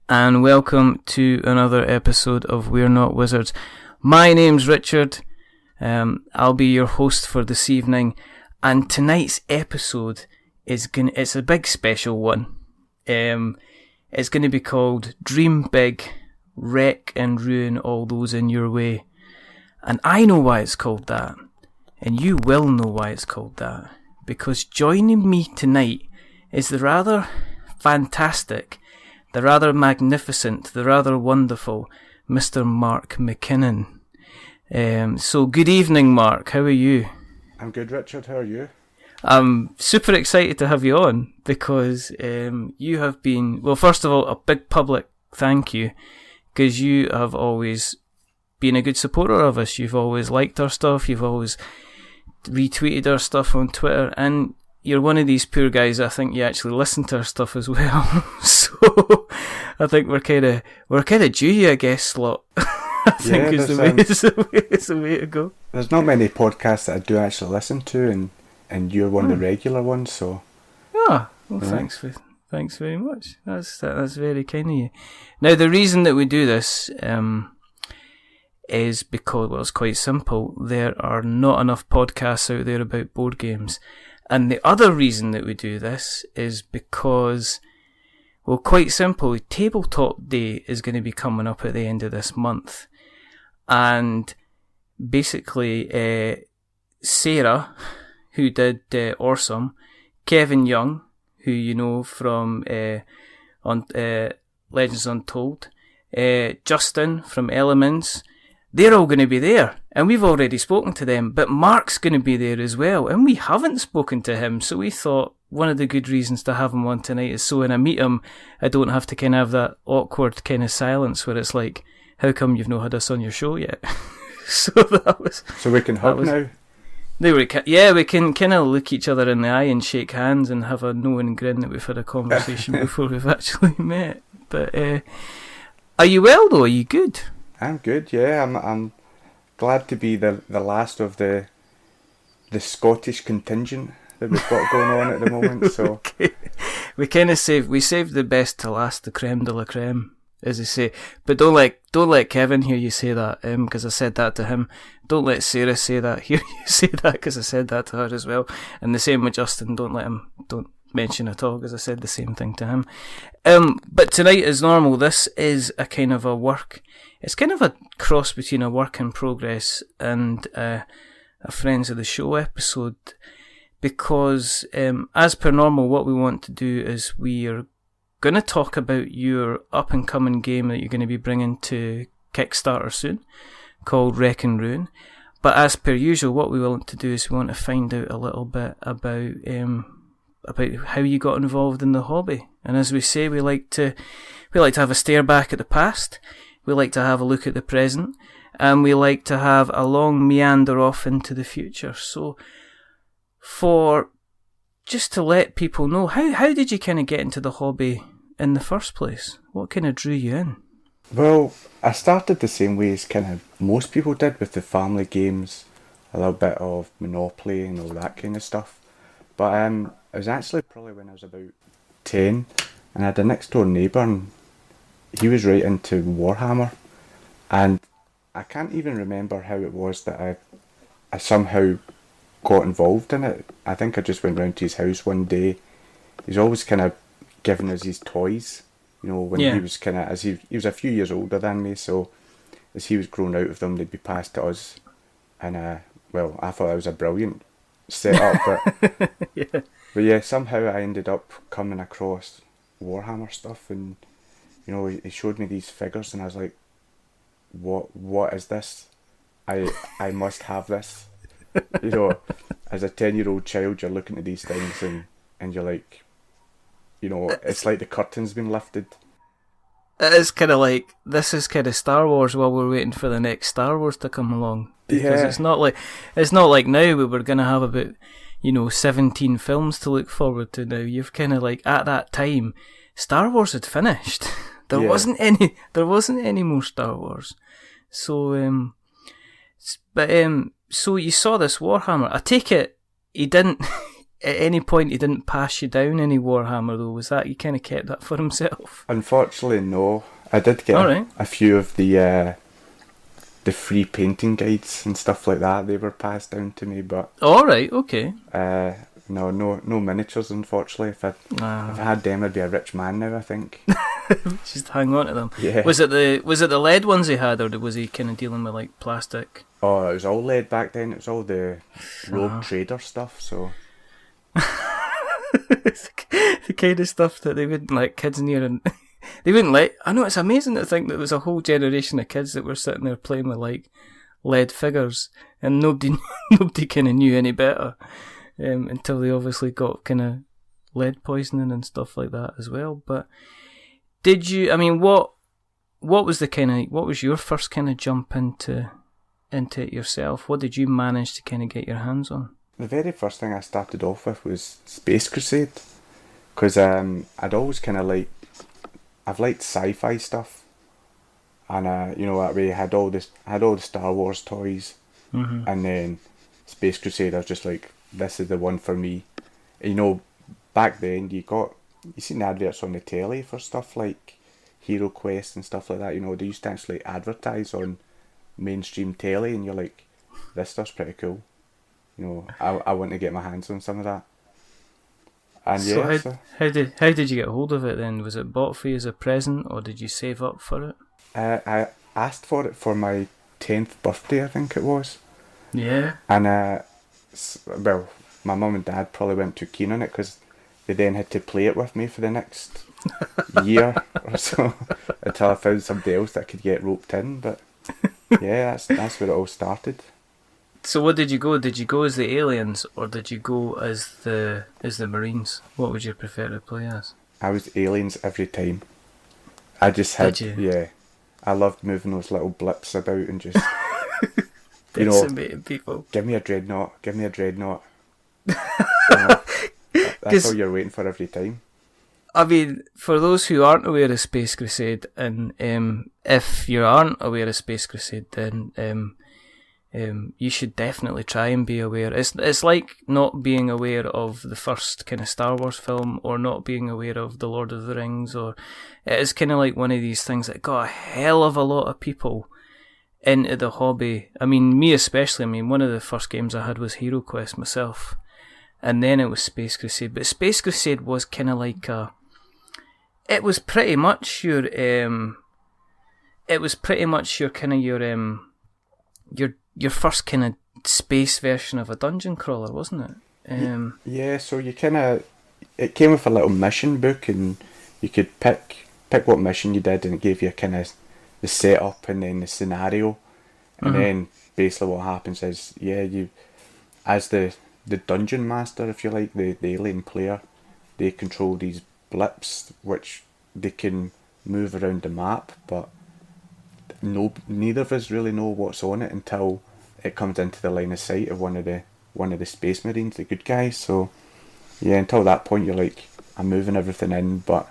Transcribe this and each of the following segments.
and welcome to another episode of We're Not Wizards. My name's Richard. I'll be your host for this evening, and tonight's episode it's a big special one. It's going to be called Dream Big, Wreck and Ruin All Those in Your Way. And I know why it's called that, and you will know why it's called that, because joining me tonight is the rather fantastic, the rather magnificent, the rather wonderful Mr. Mark McKinnon. So good evening, Mark. How are you? I'm good, Richard. How are you? I'm super excited to have you on because you have been, well, first of all, a big public thank you, because you have always been a good supporter of us. You've always liked our stuff, you've always retweeted our stuff on Twitter, and you're one of these poor guys. I think you actually listen to our stuff as well. So I think we're kind of due you a guest slot. I think is the way to go. There's not many podcasts that I do actually listen to, and you're one of the regular ones. So well, thanks very much. That's very kind of you. Now the reason that we do this is because, well, it's quite simple. There are not enough podcasts out there about board games. And the other reason that we do this is because, well, quite simply, Tabletop Day is going to be coming up at the end of this month. And basically, Sarah, who did Awesome, Kevin Young, who you know from Legends Untold, Justin from Elements, they're all going to be there, and we've already spoken to them, but Mark's going to be there as well, and we haven't spoken to him, so we thought one of the good reasons to have him on tonight is so when I meet him, I don't have to kind of have that awkward kind of silence where it's like, how come you've not had us on your show yet? So we can hug now? We can kind of look each other in the eye and shake hands and have a knowing grin that we've had a conversation before we've actually met. But are you well though? Are you good? I'm good, yeah. I'm glad to be the last of the Scottish contingent that we've got going on at the moment. So okay. We kind of saved the best to last, the creme de la creme, as they say. But don't let Kevin hear you say that, because I said that to him. Don't let Sarah hear you say that, because I said that to her as well. And the same with Justin. Don't mention at all, because I said the same thing to him. But tonight, as normal, this is a kind of a work. It's kind of a cross between a work in progress and a Friends of the Show episode, because as per normal, what we want to do is we are going to talk about your up and coming game that you're going to be bringing to Kickstarter soon, called Wreck and Ruin. But as per usual, what we want to do is we want to find out a little bit about how you got involved in the hobby. And as we say, we like to have a stare back at the past. We like to have a look at the present, and we like to have a long meander off into the future. So, just to let people know, how did you kind of get into the hobby in the first place? What kind of drew you in? Well, I started the same way as kind of most people did, with the family games, a little bit of Monopoly and all that kind of stuff. But it was actually probably when I was about 10, and I had a next door neighbour, and he was right into Warhammer, and I can't even remember how it was that I somehow got involved in it. I think I just went round to his house one day. He's always kind of giving us his toys, you know, when he was kind of, as he was a few years older than me, so as he was growing out of them, they'd be passed to us, and I thought that was a brilliant setup, but but yeah, somehow I ended up coming across Warhammer stuff, and you know, he showed me these figures, and I was like, what is this? I must have this. You know, as a 10-year-old child, you're looking at these things, and you're like, you know, it's like the curtain's been lifted. It's kind of like, this is kind of Star Wars while we're waiting for the next Star Wars to come along. Because it's not like now we were going to have about, 17 films to look forward to now. You've kind of like, at that time, Star Wars had finished. There wasn't any more Star Wars. So, so you saw this Warhammer. I take it he didn't, at any point he didn't pass you down any Warhammer though? Was that, he kind of kept that for himself? Unfortunately, no. I did get a few of the free painting guides and stuff like that. They were passed down to me, but alright, okay. No miniatures, unfortunately. If I had them, I'd be a rich man now, I think. Just hang on to them. Yeah. Was it the lead ones he had, or was he kind of dealing with like plastic? Oh, it was all lead back then. It was all the Rogue Trader stuff, so... It's the kind of stuff that they wouldn't let kids near, and they wouldn't let... I know, it's amazing to think that there was a whole generation of kids that were sitting there playing with like lead figures, and nobody kind of knew any better until they obviously got kind of lead poisoning and stuff like that as well. But did you... I mean, what was your first kind of jump into it yourself? What did you manage to kind of get your hands on? The very first thing I started off with was Space Crusade, because I'd always kind of I've liked sci-fi stuff, and that way I had all the Star Wars toys, and then Space Crusade. I was just like, this is the one for me. And, back then you seen adverts on the telly for stuff like Hero Quest and stuff like that. They used to actually advertise on mainstream telly, and you're like, this stuff's pretty cool. I want to get my hands on some of that. And so how did you get hold of it then? Was it bought for you as a present, or did you save up for it? I asked for it for my 10th birthday, I think it was. Yeah. And my mum and dad probably went too keen on it, because they then had to play it with me for the next year or so until I found somebody else that could get roped in. But yeah, that's where it all started. So what did you go? Did you go as the aliens, or did you go as the Marines? What would you prefer to play as? I was aliens every time. I just had... Did you? Yeah. I loved moving those little blips about and just... decimating people. Give me a dreadnought. That's all you're waiting for every time. I mean, for those who aren't aware of Space Crusade, and if you aren't aware of Space Crusade, then you should definitely try and be aware. It's like not being aware of the first kind of Star Wars film, or not being aware of The Lord of the Rings, or it is kind of like one of these things that got a hell of a lot of people into the hobby. I mean, me especially. I mean, one of the first games I had was Hero Quest myself, and then it was Space Crusade. But Space Crusade was kind of like it was pretty much your your first kind of space version of a dungeon crawler, wasn't it? Yeah, so you it came with a little mission book, and you could pick what mission you did, and it gave you kind of the setup and then the scenario, and then basically what happens is, you, as the dungeon master, if you like, the alien player, they control these blips which they can move around the map, but neither of us really know what's on it until it comes into the line of sight of one of the Space Marines, the good guys. So yeah, until that point you're like, I'm moving everything in, but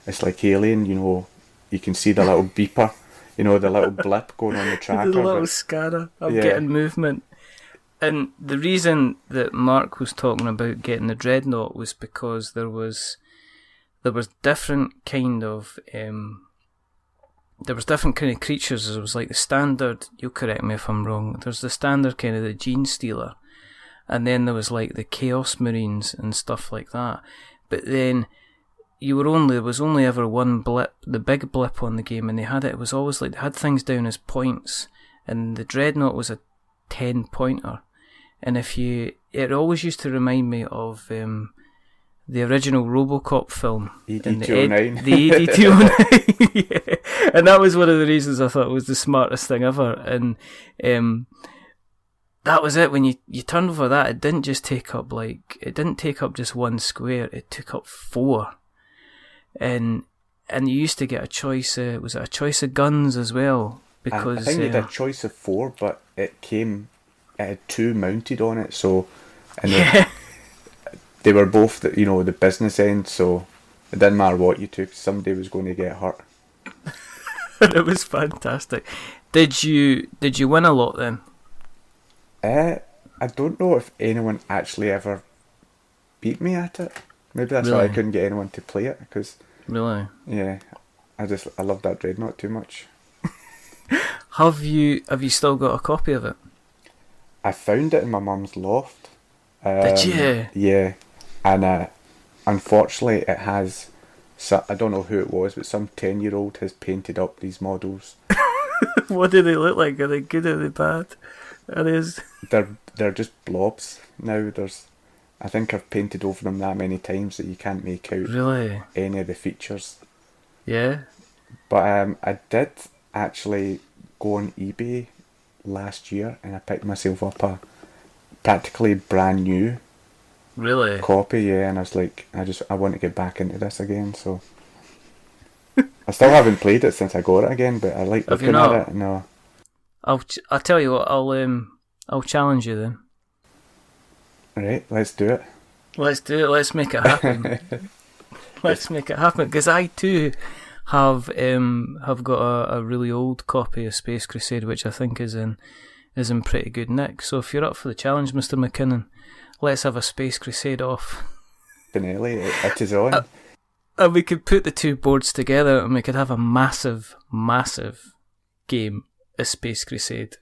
it's like Alien, you can see the little beeper, the little blip going on the tracker. The little scanner of getting movement. And the reason that Mark was talking about getting the Dreadnought was because there was different kind of creatures. There was like the standard, you'll correct me if I'm wrong, there's the standard kind of the Gene Stealer, and then there was like the Chaos Marines and stuff like that. But then there was only ever one blip, the big blip on the game, and it was always like they had things down as points, and the Dreadnought was a 10 pointer. And it always used to remind me of the original RoboCop film. ED209. The ED209. Yeah. And that was one of the reasons I thought it was the smartest thing ever. And that was it. When you turned over that, it didn't take up just one square, it took up 4. And you used to get a choice, was it a choice of guns as well? Because I think they did a choice of 4, but it had 2 mounted on it, so... And they were both the business end, so it didn't matter what you took, somebody was going to get hurt. It was fantastic. Did you win a lot then? I don't know if anyone actually ever beat me at it. Maybe that's why I couldn't get anyone to play it, because... Really? Yeah, I love that Dreadnought too much. Have you still got a copy of it? I found it in my mum's loft. Did you? Yeah, and unfortunately it has... So, I don't know who it was, but some 10-year-old has painted up these models. What do they look like? Are they good or are they bad? They're just blobs now. I think I've painted over them that many times that you can't make out any of the features. Yeah. But I did actually go on eBay last year and I picked myself up a practically brand new copy, yeah, and I was like, I want to get back into this again, so I still haven't played it since I got it again, but I like looking at it. No. I'll tell you what, I'll challenge you then. Right, let's do it. Let's make it happen. Let's make it happen, because I too have got a really old copy of Space Crusade, which I think is in pretty good nick. So if you're up for the challenge, Mr. McKinnon, let's have a Space Crusade off. Finale, it is on. And we could put the two boards together and we could have a massive, massive game of Space Crusade.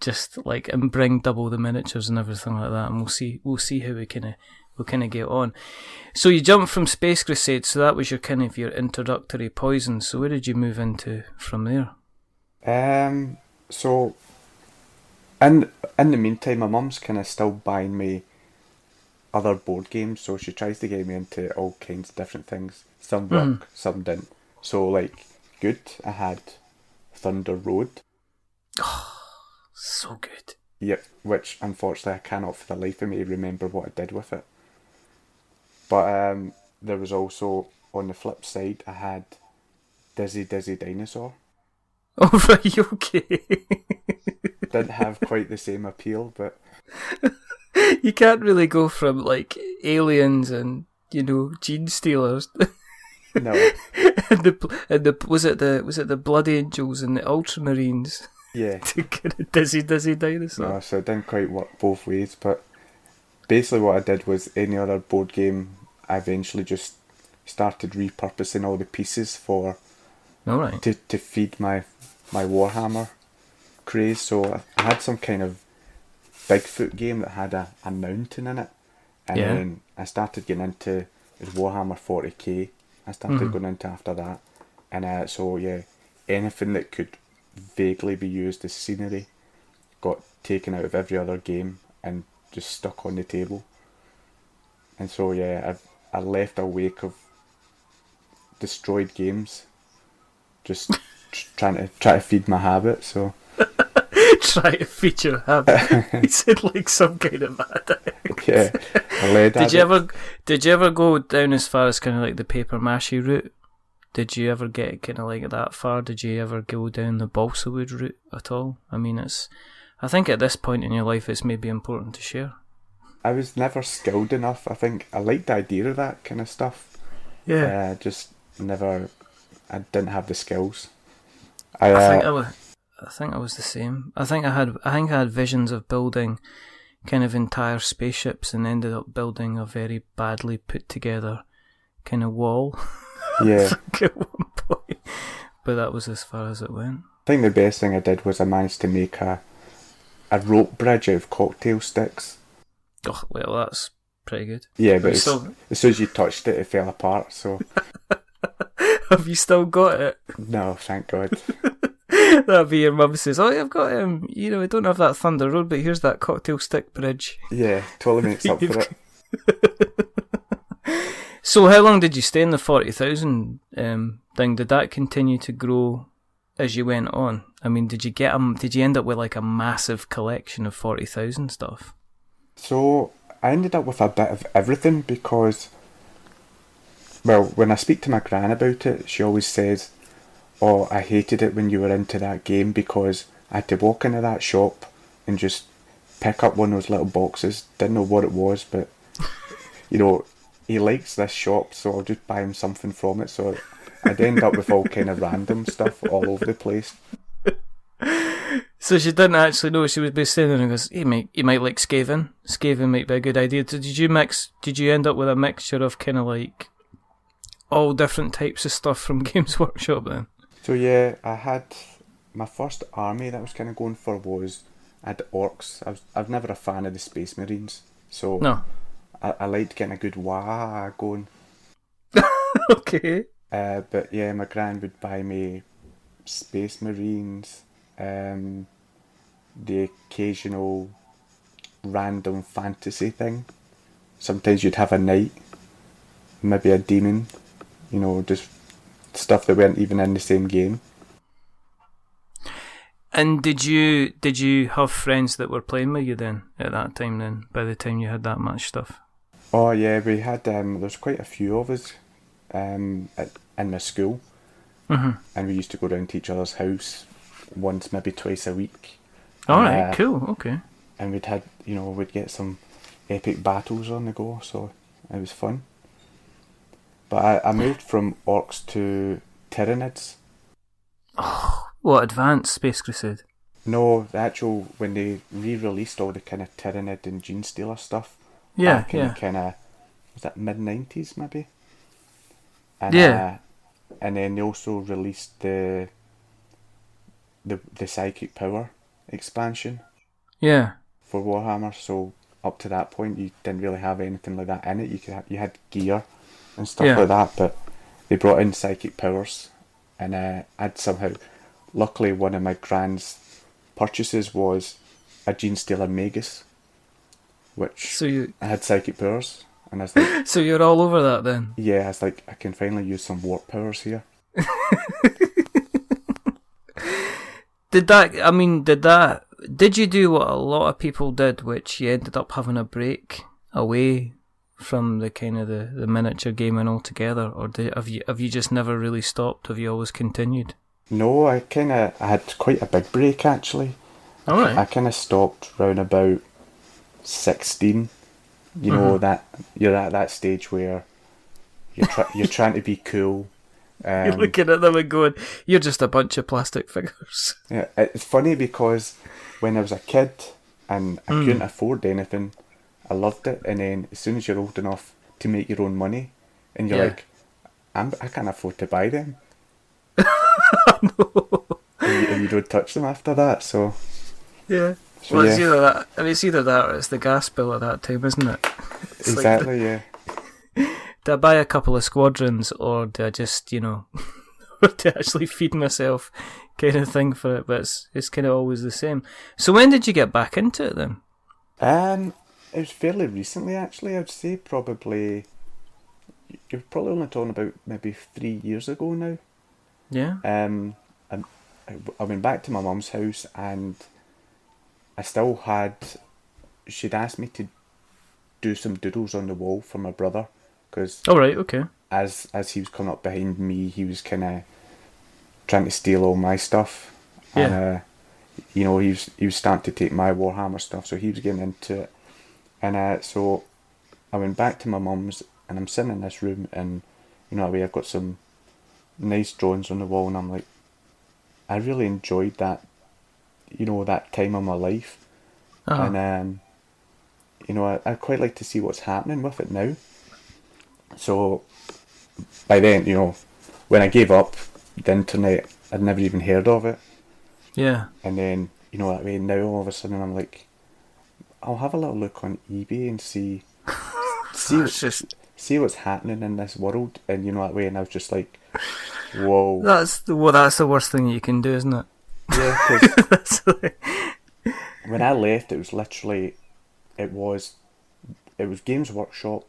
Just like, and bring double the miniatures and everything like that, and we'll see how we kind of get on. So you jumped from Space Crusade, so that was your kind of your introductory poison. So where did you move into from there? So in the meantime, my mum's kind of still buying me other board games, so she tries to get me into all kinds of different things. Some work, some didn't. So like, good, I had Thunder Road. Oh, so good. Yep, which unfortunately I cannot for the life of me remember what I did with it. But there was also, on the flip side, I had Dizzy Dizzy Dinosaur. Oh, right, okay. Didn't have quite the same appeal, but... You can't really go from, like, aliens and, gene stealers. No. and was it the Blood Angels and the Ultramarines? Yeah. To get a Dizzy Dinosaur. No, so it didn't quite work both ways, but basically what I did was any other board game, I eventually just started repurposing all the pieces for... Alright. To feed my Warhammer craze. So I had some kind of Bigfoot game that had a mountain in it, and then I started getting into Warhammer 40k. I started going into after that, and so yeah, anything that could vaguely be used as scenery got taken out of every other game and just stuck on the table. And so yeah, I left a wake of destroyed games, just trying to feed my habit. So. Try to feed your habit. He said like some kind of addict. Yeah, a lead addict. Did you ever go down as far as kind of like the paper mache route? Did you ever get kind of like that far? Did you ever go down the balsa wood route at all? I mean, I think at this point in your life it's maybe important to share. I was never skilled enough. I think I liked the idea of that kind of stuff. Yeah. Just never. I didn't have the skills. I think I was the same. I think I had visions of building kind of entire spaceships and ended up building a very badly put together kind of wall. Yeah. At one point. But that was as far as it went. I think the best thing I did was I managed to make a rope bridge out of cocktail sticks. Oh, well, that's pretty good. Yeah, but as soon as you touched it, it fell apart, so... Have you still got it? No, thank God. That'd be your mum says, oh, I've got, I don't have that Thunder Road, but here's that cocktail stick bridge. Yeah, totally makes up for it. So how long did you stay in the 40,000 thing? Did that continue to grow as you went on? I mean, did you end up with like a massive collection of 40,000 stuff? So I ended up with a bit of everything because, well, when I speak to my gran about it, she always says, oh, I hated it when you were into that game because I had to walk into that shop and just pick up one of those little boxes. Didn't know what it was, but, he likes this shop, so I'll just buy him something from it. So I'd end up with all kind of random stuff all over the place. So she didn't actually know. She was basically saying there and goes, "Hey, mate, you might like Skaven. Skaven might be a good idea." So did you end up with a mixture of kind of like all different types of stuff from Games Workshop then? So yeah, I had my first army that I was kind of going for was I had orcs. I've never a fan of the Space Marines, so No. I liked getting a good wah going. Okay. But yeah, my gran would buy me Space Marines, the occasional random fantasy thing. Sometimes you'd have a knight, maybe a demon, just stuff that weren't even in the same game. And did you have friends that were playing with you then at that time then, by the time you had that much stuff? Oh yeah, we had there's quite a few of us in my school, and we used to go down to each other's house once, maybe twice a week. Alright, cool, okay. And we'd get some epic battles on the go, so it was fun. But I moved from orcs to Tyranids. What, Advanced Space Crusade? No, the actual, when they re-released all the kind of Tyranid and Genestealer stuff, Yeah, back in yeah. the kind of, was that mid-90s maybe? And, Yeah. And then they also released the Psychic Power expansion Yeah. for Warhammer, so up to that point you didn't really have anything like that in it. You had gear and stuff Yeah. like that, but they brought in Psychic Powers, and I'd somehow, luckily one of my grand's purchases was a Genestealer Magus, which I had Psychic Powers, and I was like, So you're all over that then? yeah, I was like, I can finally use some warp powers here. Did you do what a lot of people did, which you ended up having a break away from the kind of the miniature gaming altogether, or have you just never really stopped? Have you always continued? No, I had quite a big break actually. Alright. I kind of stopped round about 16. You know, that you're at that stage where you're trying to be cool. You're looking at them and going, "You're just a bunch of plastic figures." Yeah, it's funny because when I was a kid and I couldn't afford anything, I loved it. And then as soon as you're old enough to make your own money, and you're like, I can't afford to buy them. No. And you don't touch them after that. So Yeah. So, Well, it's yeah. either that. I mean, it's either that or it's the gas bill at that time, isn't it? It's exactly, yeah. Do I buy a couple of squadrons, or do I just, or to actually feed myself, kind of thing for it? But it's kind of always the same. So when did you get back into it then? It was fairly recently, actually. I'd say probably you're probably only talking about maybe 3 years ago now. Yeah. I went back to my mum's house and I still had. She'd asked me to do some doodles on the wall for my brother because All right. Okay. as he was coming up behind me, he was kind of trying to steal all my stuff. Yeah. And, he was starting to take my Warhammer stuff, so he was getting into it. And so I went back to my mum's and I'm sitting in this room and, I've got some nice drawings on the wall and I'm like, I really enjoyed that, that time of my life. Uh-huh. And, I'd quite like to see what's happening with it now. So by then, when I gave up the internet, I'd never even heard of it. Yeah. And then, that way now all of a sudden I'm like, I'll have a little look on eBay and see what's happening in this world. And that way, and I was just like, whoa. That's the worst thing you can do, isn't it? Yeah, because when I left, it was literally, it was Games Workshop,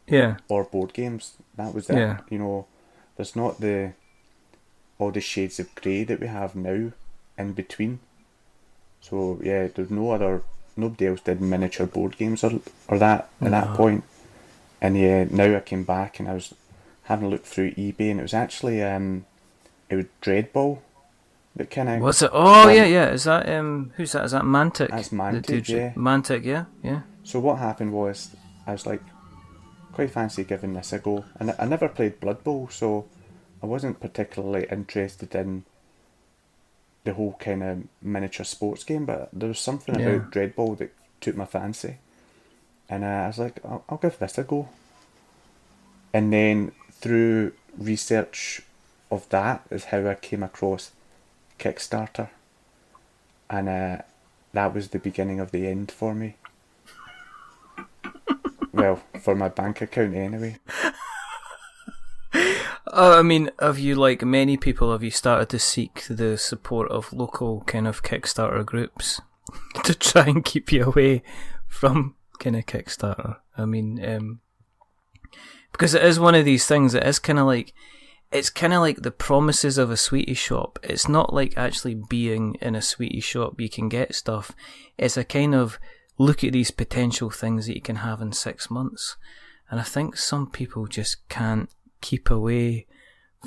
Yeah. or board games. That was it. Yeah. There's not all the shades of grey that we have now in between. So yeah, there's nobody else did miniature board games or that at that point. And yeah, now I came back and I was having a look through eBay and it was actually it was Dreadball that kind of. Was it? Oh yeah. Is that who's that? Is that Mantic? That's Mantic, yeah. Mantic, yeah. So what happened was I was like, quite fancy giving this a go, and I never played Blood Bowl, so I wasn't particularly interested in the whole kind of miniature sports game, but there was something Yeah. about Dreadball that took my fancy, and I was like, I'll give this a go. And then through research of that is how I came across Kickstarter, and that was the beginning of the end for me. Well, for my bank account anyway. I mean, have you, like many people, have you started to seek the support of local kind of Kickstarter groups to try and keep you away from kind of Kickstarter? I mean, because it is one of these things. It is kind of like, it's kind of like the promises of a sweetie shop. It's not like actually being in a sweetie shop you can get stuff. It's a kind of look at these potential things that you can have in 6 months. And I think some people just can't keep away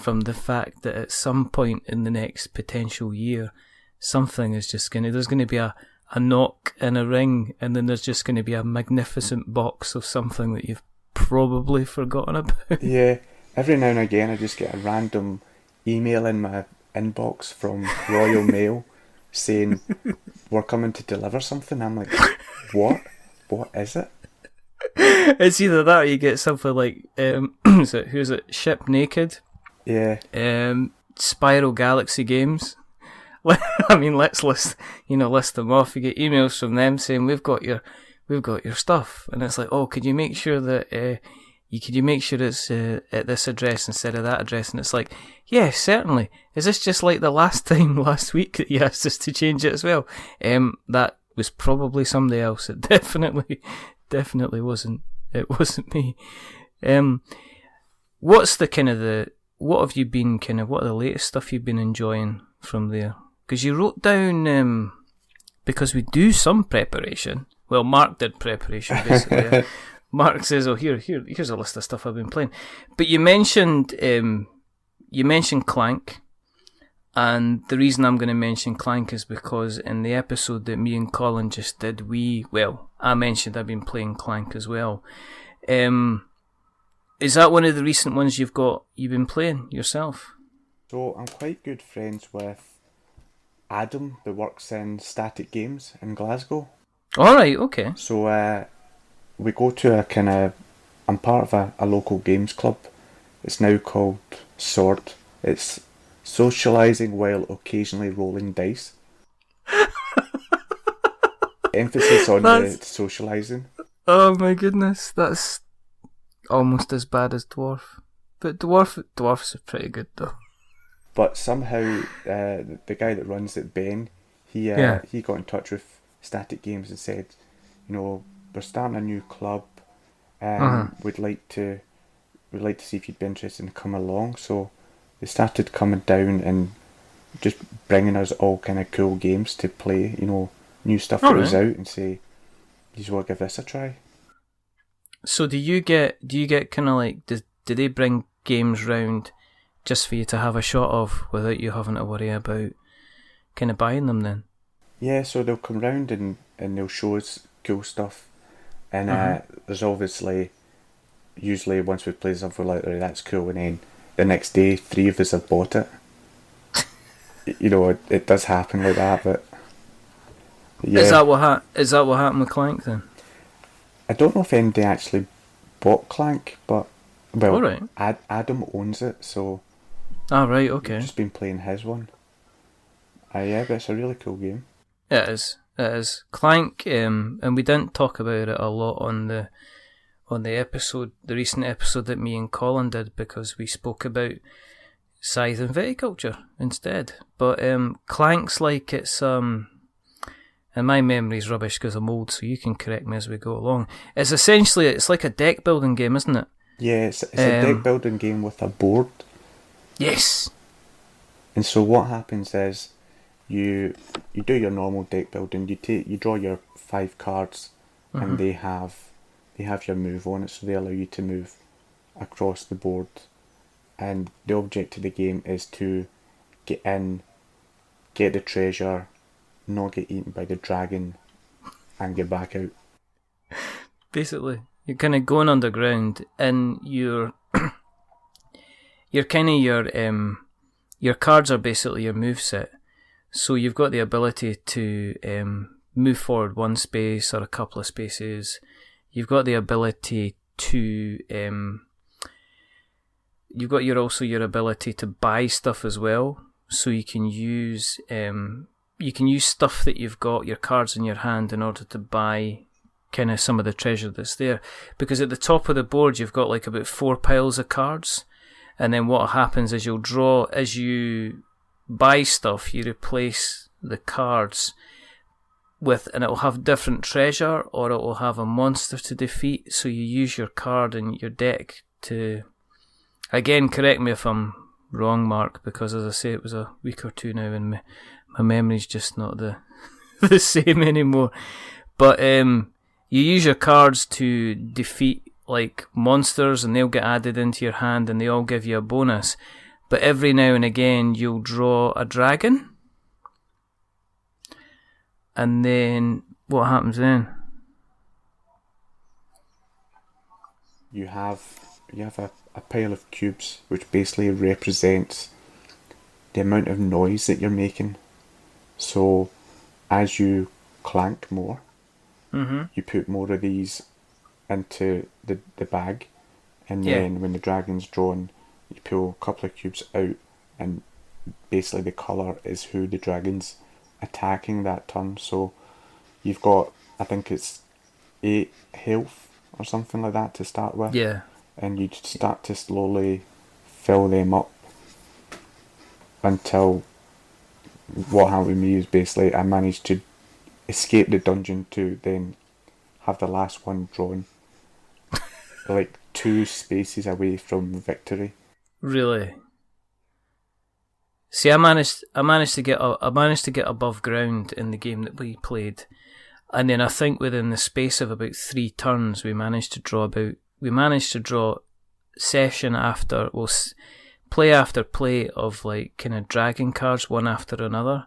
from the fact that at some point in the next potential year, something is just there's going to be a knock and a ring, and then there's just going to be a magnificent box of something that you've probably forgotten about. Yeah, every now and again I just get a random email in my inbox from Royal Mail saying, we're coming to deliver something. I'm like, what? What is it? It's either that or you get something like, who's it? Ship Naked? Yeah. Spiral Galaxy Games. I mean, let's list them off. You get emails from them saying, we've got your stuff, and it's like, oh, could you make sure that could you make sure it's at this address instead of that address? And it's like, yeah, certainly. Is this just like the last week that you asked us to change it as well? That was probably somebody else. It definitely wasn't. It wasn't me. What's the kind of what have you been what are the latest stuff you've been enjoying from there? Because you wrote down, because we do some preparation. Well, Mark did preparation, basically. Mark says, oh, here's a list of stuff I've been playing. But you mentioned Clank, and the reason I'm going to mention Clank is because in the episode that me and Colin just did, I mentioned I've been playing Clank as well. Is that one of the recent ones you've been playing yourself? So I'm quite good friends with Adam, that works in Static Games in Glasgow. All right, okay. So we go to I'm part of a local games club. It's now called Sword. It's socialising while occasionally rolling dice. Emphasis on the socialising. Oh my goodness, that's almost as bad as Dwarf. But Dwarfs are pretty good though. But somehow the guy that runs it, Ben, he got in touch with Static Games and said, we're starting a new club. We'd like to see if you'd be interested in coming along. So they started coming down and just bringing us all kind of cool games to play. New stuff that was out, and say, you want to give this a try. So do you get kind of like, do they bring games round just for you to have a shot of without you having to worry about kind of buying them then? Yeah, so they'll come round and they'll show us cool stuff. And there's obviously, usually once we've played something like that, that's cool, and then the next day 3 of us have bought it. It does happen like that, but yeah. Is that what happened with Clank then? I don't know if anybody actually bought Clank, but all right. Adam owns it, so right, okay. I've just been playing his one. Yeah, but it's a really cool game. It is. Clank, and we didn't talk about it a lot on the episode, the recent episode that me and Colin did, because we spoke about Scythe and Viticulture instead. But Clank's like, it's and my memory's rubbish because I'm old, so you can correct me as we go along. It's essentially, it's like a deck building game, isn't it? Yeah, it's a deck building game with a board. Yes. And so what happens is you do your normal deck building. You draw your 5 cards, and they have your move on it, so they allow you to move across the board. And the object of the game is to get in, get the treasure, not get eaten by the dragon, and get back out. Basically, you're kind of going underground, and your cards are basically your moveset. So you've got the ability to move forward one space or a couple of spaces. You've got the ability to you've got your ability to buy stuff as well. So you can use stuff that you've got, your cards in your hand, in order to buy kind of some of the treasure that's there. Because at the top of the board you've got like about 4 piles of cards, and then what happens is you'll draw, as you buy stuff, you replace the cards with, and it will have different treasure, or it will have a monster to defeat. So you use your card and your deck to, again, correct me if I'm wrong, Mark, because as I say, it was a week or two now and my memory's just not the the same anymore. But you use your cards to defeat like monsters, and they'll get added into your hand and they all give you a bonus. But every now and again you'll draw a dragon, and then what happens then? You have a pile of cubes which basically represents the amount of noise that you're making. So as you clank more, you put more of these into the bag, and then when the dragon's drawn, you pull a couple of cubes out, and basically the colour is who the dragon's attacking that turn. So you've got, I think it's 8 health or something like that to start with. Yeah. And you start to slowly fill them up until what happened with me is basically I managed to escape the dungeon to then have the last one drawn like 2 spaces away from victory. Really? See, I managed to get above ground in the game that we played, and then I think within the space of about 3 turns we managed to draw session after, well, play after play of like kind of dragon cards one after another,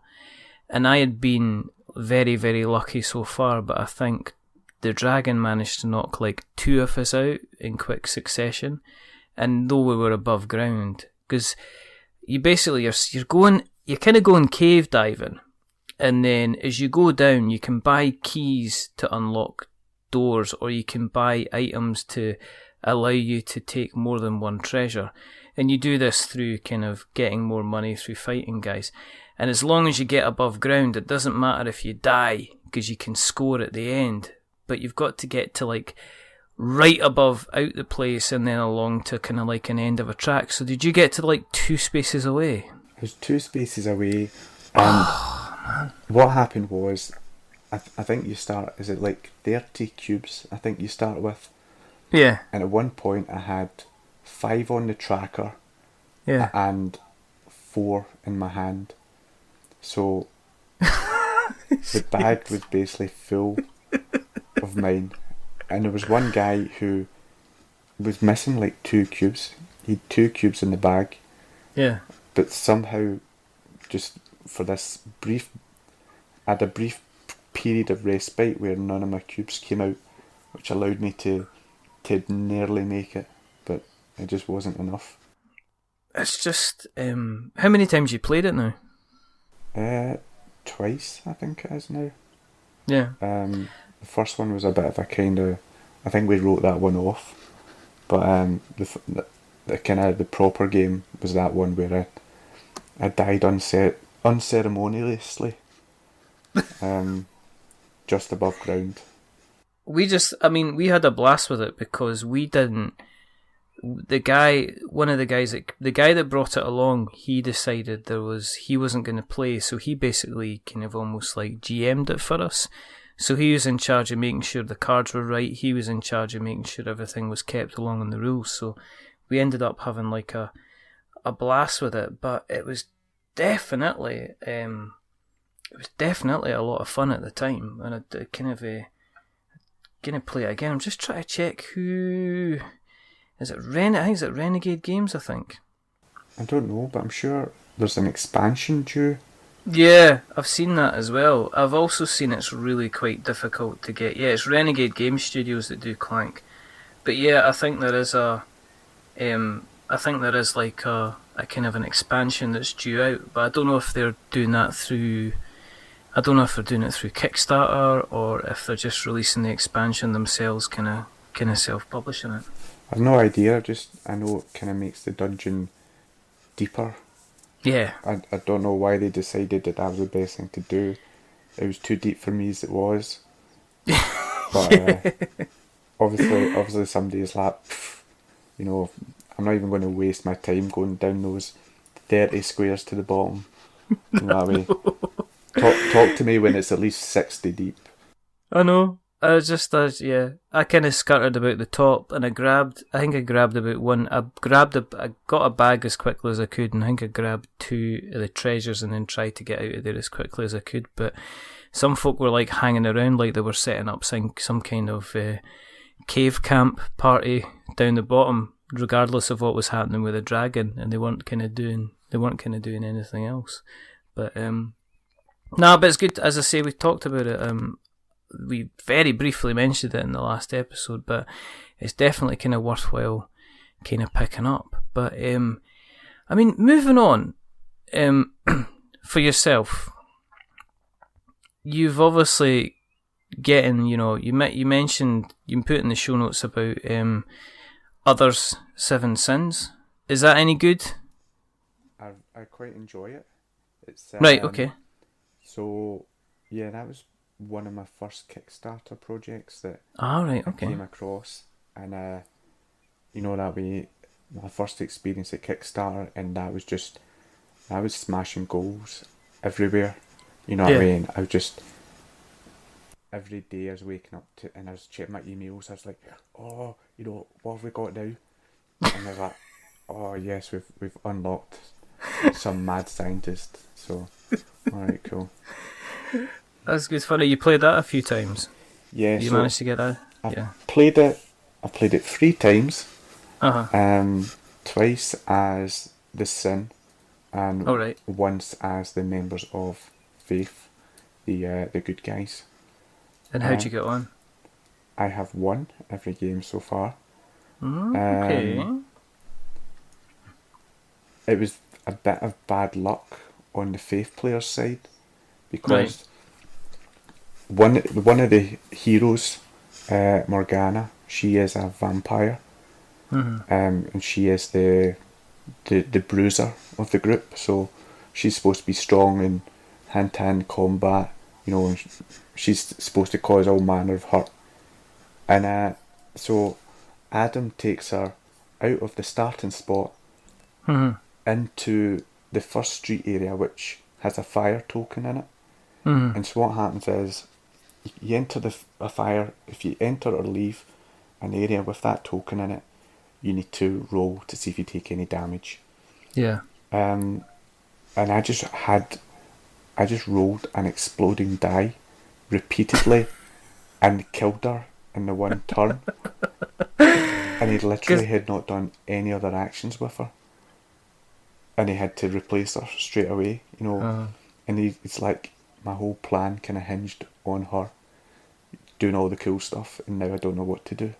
and I had been very, very lucky so far, but I think the dragon managed to knock like 2 of us out in quick succession, and though we were above ground, because you basically you're kind of going cave diving, and then as you go down you can buy keys to unlock doors, or you can buy items to allow you to take more than one treasure, and you do this through kind of getting more money through fighting guys. And as long as you get above ground, it doesn't matter if you die, because you can score at the end, but you've got to get to like right above out the place and then along to kind of like an end of a track. So did you get to like 2 spaces away? It was 2 spaces away, and what happened was I think you start, is it like 30 cubes I think you start with? Yeah. And at one point I had 5 on the tracker, and 4 in my hand. So the bag was basically full of mine. And there was one guy who was missing like 2 cubes. He had 2 cubes in the bag. Yeah. But somehow, just for this brief, I had a brief period of respite where none of my cubes came out, which allowed me to nearly make it, but it just wasn't enough. It's just, how many times you played it now? Twice, I think it is now. Yeah. The first one was a bit of a kind of, I think we wrote that one off, but the kind of the proper game was that one where I died unceremoniously, just above ground. We had a blast with it because we didn't. The guy that brought it along, he decided he wasn't going to play, so he basically kind of almost like GM'd it for us. So he was in charge of making sure the cards were right. He was in charge of making sure everything was kept along in the rules. So we ended up having like a blast with it. But it was definitely a lot of fun at the time, and I kind of gonna play it again. I'm just trying to check who is it. I think it's at Renegade Games, I think. I don't know, but I'm sure there's an expansion due. Yeah, I've seen that as well. I've also seen it's really quite difficult to get. Yeah, it's Renegade Game Studios that do Clank. But yeah, I think there is I think there is like a kind of an expansion that's due out, but I don't know if they're doing that through. I don't know if they're doing it through Kickstarter or if they're just releasing the expansion themselves, kind of self-publishing it. I've no idea. I know it kind of makes the dungeon deeper. Yeah. I don't know why they decided that was the best thing to do. It was too deep for me as it was. But obviously somebody's like, you know, I'm not even going to waste my time going down those 30 squares to the bottom. You know what I mean? Talk to me when it's at least 60 deep. I know. I kind of skirted about the top, and I grabbed about one. I got a bag as quickly as I could, and I think I grabbed 2 of the treasures, and then tried to get out of there as quickly as I could. But some folk were like hanging around, like they were setting up some kind of cave camp party down the bottom, regardless of what was happening with the dragon, and they weren't kind of doing anything else. But but it's good. As I say, we talked about it. We very briefly mentioned it in the last episode, but it's definitely kind of worthwhile kind of picking up. But I mean, moving on, for yourself, you've obviously you mentioned, you put in the show notes about Others 7 Sins. Is that any good? I quite enjoy it. It's right, okay. So yeah, that was one of my first Kickstarter projects that I came across, and that way my first experience at Kickstarter, and that was smashing goals everywhere. You know what I mean? I was just every day I was waking up and I was checking my emails. I was like, oh, what have we got now? And I was like, oh yes, we've unlocked some mad scientist. So all right, cool. That's good. Funny, you played that a few times. Yeah, you managed to get that. I've played it 3 times. Uh-huh. Twice as the Sin, and right. once as the members of Faith, the good guys. And how'd you get on? I have won every game so far. Okay. It was a bit of bad luck on the Faith players' side, because one of the heroes, Morgana, she is a vampire, and she is the bruiser of the group. So she's supposed to be strong in hand-to-hand combat. And she's supposed to cause all manner of hurt. And so Adam takes her out of the starting spot into the first street area, which has a fire token in it. And so what happens is, you enter a fire. If you enter or leave an area with that token in it, you need to roll to see if you take any damage. Yeah. And I just rolled an exploding die repeatedly and killed her in the one turn. And he literally had not done any other actions with her, and he had to replace her straight away. And it's like my whole plan kind of hinged on her doing all the cool stuff, and now I don't know what to do.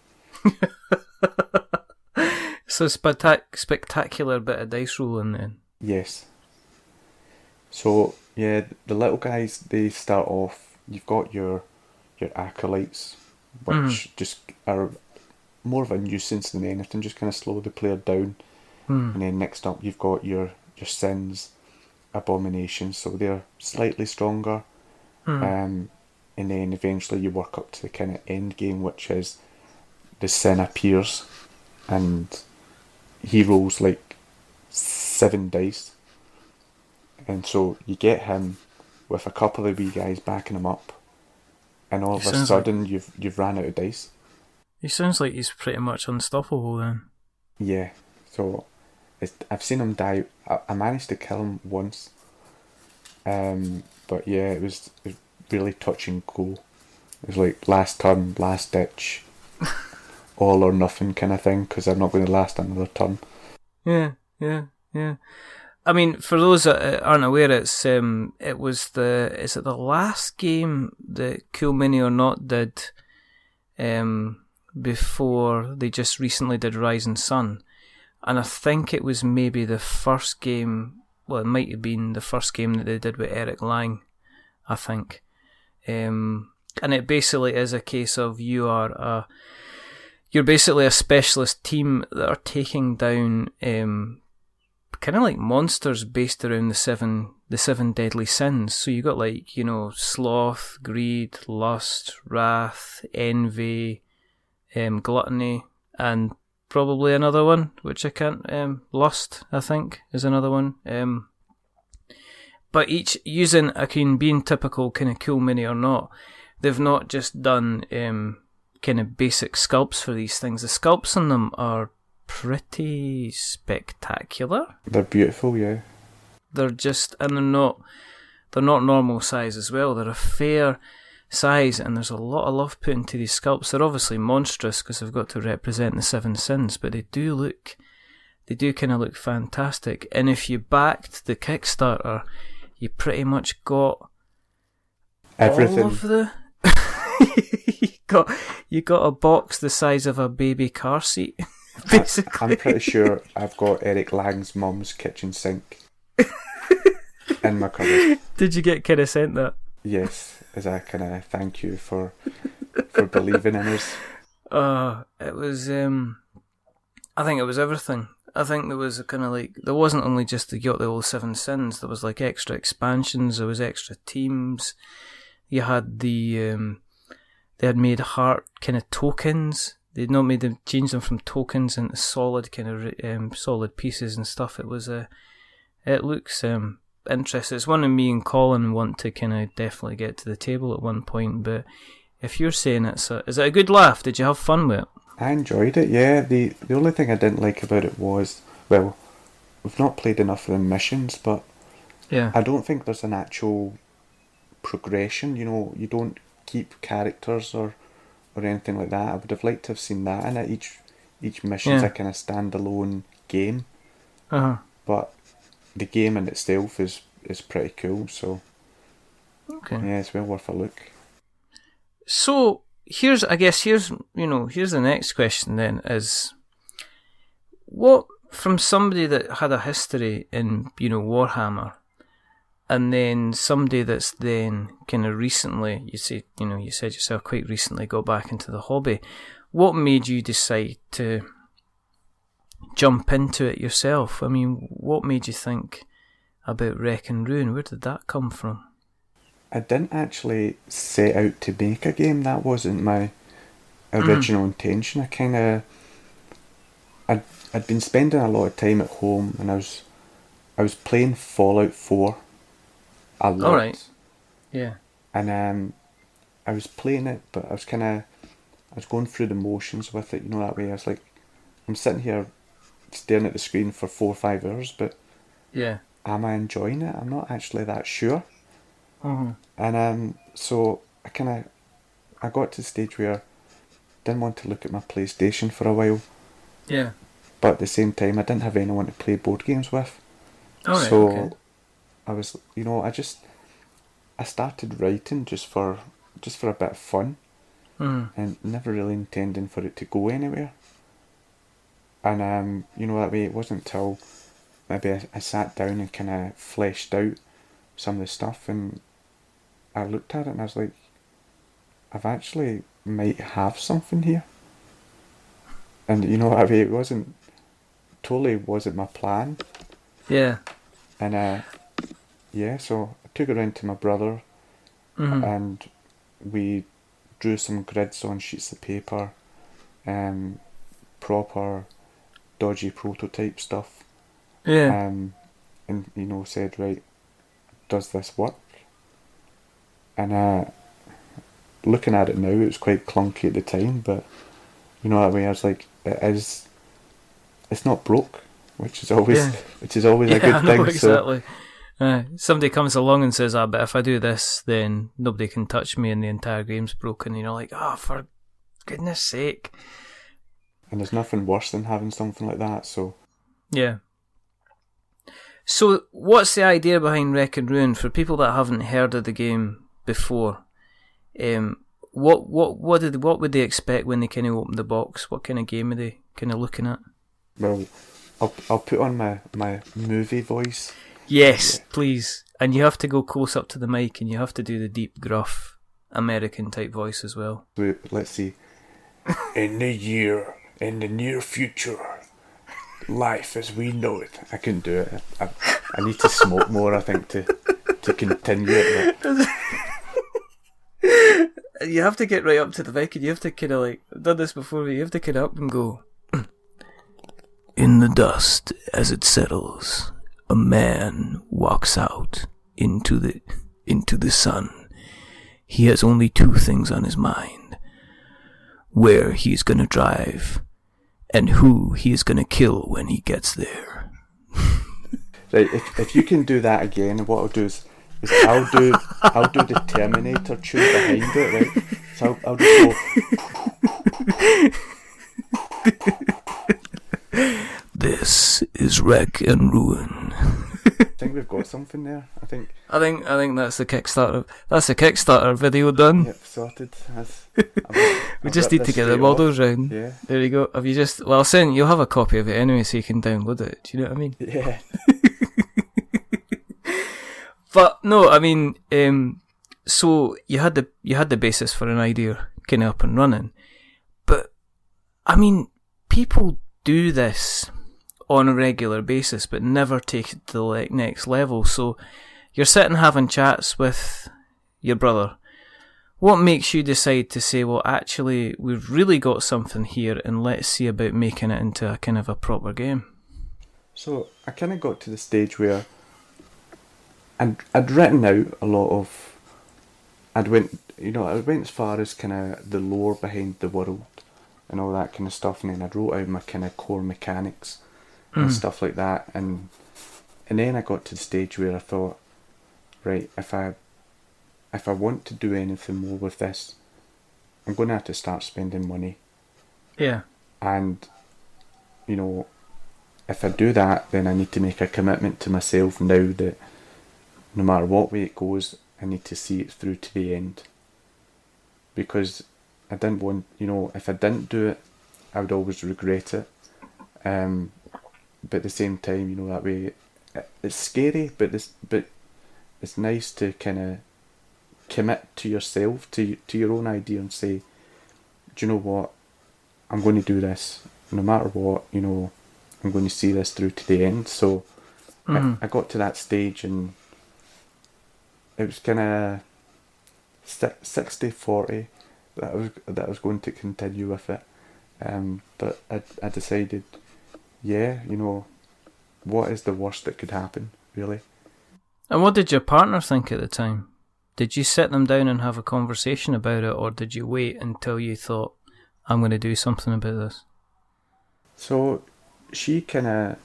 So spectacular bit of dice rolling then. Yes. So yeah, the little guys, they start off. You've got your acolytes, which just are more of a nuisance than anything, just kind of slow the player down. And then next up, you've got your sins, abominations, so they're slightly stronger. And then eventually you work up to the kind of end game, which is the sin appears, and he rolls like 7 dice. And so you get him with a couple of wee guys backing him up, and all of a sudden you've ran out of dice. He sounds like he's pretty much unstoppable then. Yeah, so I've seen him die. I managed to kill him once, but yeah, it was really touch and go. It was like last turn, last ditch, all or nothing kind of thing, because I'm not going to last another turn. Yeah. I mean, for those that aren't aware, it was the last game that Cool Mini or Not did, before they just recently did Rising Sun. and I think it was maybe the first game. Well, it might have been the first game that they did with Eric Lang, I think. And it basically is a case of you're basically a specialist team that are taking down kind of like monsters based around the seven deadly sins. So you got like, sloth, greed, lust, wrath, envy, gluttony, and probably another one which I can't. Lust, I think, is another one. But each using being typical kind of cool mini or not, they've not just done kind of basic sculpts for these things. The sculpts on them are pretty spectacular. They're beautiful, yeah. They're just, and they're not normal size as well. They're a fair size, and there's a lot of love put into these sculpts. They're obviously monstrous because they've got to represent the seven sins, but they do kind of look fantastic. And if you backed the Kickstarter, you pretty much got everything. All of the you got a box the size of a baby car seat. Basically, I'm pretty sure I've got Eric Lang's mum's kitchen sink in my cupboard. Did you get kind of sent that? Yes, as a kind of thank you for believing in us. It was. I think it was everything. I think there was a kind of like, there wasn't only just you got the old seven sins. There was like extra expansions. There was extra teams. You had they had made heart kind of tokens. They'd not made them, changed them from tokens into solid kind of solid pieces and stuff. It was it looks interesting. It's one that me and Colin want to kind of definitely get to the table at one point. But if you're saying is it a good laugh? Did you have fun with it? I enjoyed it. Yeah. The only thing I didn't like about it was, well, we've not played enough of the missions, but yeah, I don't think there's an actual progression. You don't keep characters or anything like that. I would have liked to have seen that in it. Each mission's a kind of standalone game. But the game in itself is pretty cool, so okay. Yeah, it's well worth a look. So here's the next question then is, what, from somebody that had a history in, Warhammer, and then somebody that's then kind of recently, you said yourself quite recently got back into the hobby, what made you decide to jump into it yourself? I mean, what made you think about Wreck and Ruin? Where did that come from? I didn't actually set out to make a game. That wasn't my original intention. I'd been spending a lot of time at home, and I was playing Fallout 4 a lot. Alright. Yeah. And I was playing it, but I was going through the motions with it, that way. I was like, I'm sitting here staring at the screen for 4 or 5 hours, but yeah, am I enjoying it? I'm not actually that sure. And so I got to the stage where I didn't want to look at my PlayStation for a while. Yeah. But at the same time, I didn't have anyone to play board games with. Alright, so okay. I was, I started writing just for a bit of fun, and never really intending for it to go anywhere. And that way, it wasn't until maybe I sat down and kind of fleshed out some of the stuff, and I looked at it and I was like, I've actually might have something here. And that way, it totally wasn't my plan. Yeah. And so I took it around to my brother, and we drew some grids on sheets of paper, proper dodgy prototype stuff. Yeah. And said, right, does this work? And looking at it now, it was quite clunky at the time, but that way I was like, it's not broke, which is always a good thing. Exactly. Somebody comes along and says, but if I do this, then nobody can touch me and the entire game's broken. And you're like, for goodness sake. And there's nothing worse than having something like that, so... Yeah. So, what's the idea behind Wreck and Ruin? For people that haven't heard of the game before, what would they expect when they kind of open the box? What kind of game are they kind of looking at? Well, I'll put on my movie voice. Yes, please. And you have to go close up to the mic, and you have to do the deep, gruff American type voice as well. Wait, let's see. In the near future, life as we know it. I couldn't do it. I need to smoke more, I think, to continue it. You have to get right up to the mic, and you have to kind of like, I've done this before, but you have to get up and go, in the dust as it settles, a man walks out into the sun. He has only two things on his mind: where he's going to drive and who he is going to kill when he gets there. Right, if you can do that again, what I'll do is I'll do the Terminator tune behind it, right? So I'll just go. This is Wreck and Ruin. I think we've got something there. I think that's the Kickstarter. That's the Kickstarter video done. Yep, sorted. We just need to get the models round. Yeah. There you go. Have you just? Well, I'll send. You'll have a copy of it anyway, so you can download it. Do you know what I mean? Yeah. But no, I mean, so you had the basis for an idea kind of up and running, but I mean, people do this on a regular basis, but never take it to the next level. So you're sitting having chats with your brother. What makes you decide to say, well, actually, we've really got something here, and let's see about making it into a kind of a proper game? So I kind of got to the stage where I'd written out a lot of. I went as far as kind of the lore behind the world and all that kind of stuff, and then I wrote out my kind of core mechanics and stuff like that, and then I got to the stage where I thought, right, if I want to do anything more with this, I'm going to have to start spending money. Yeah. And, if I do that, then I need to make a commitment to myself now that no matter what way it goes, I need to see it through to the end. Because I didn't want, if I didn't do it, I would always regret it. But at the same time, that way, it's scary, but it's nice to kind of commit to yourself, to your own idea, and say, do you know what, I'm going to do this, no matter what, I'm going to see this through to the end. So I got to that stage, and it was kind of 60-40 that I was going to continue with it. But I decided, what is the worst that could happen, really? And what did your partner think at the time? Did you sit them down and have a conversation about it, or did you wait until you thought, I'm going to do something about this? So she I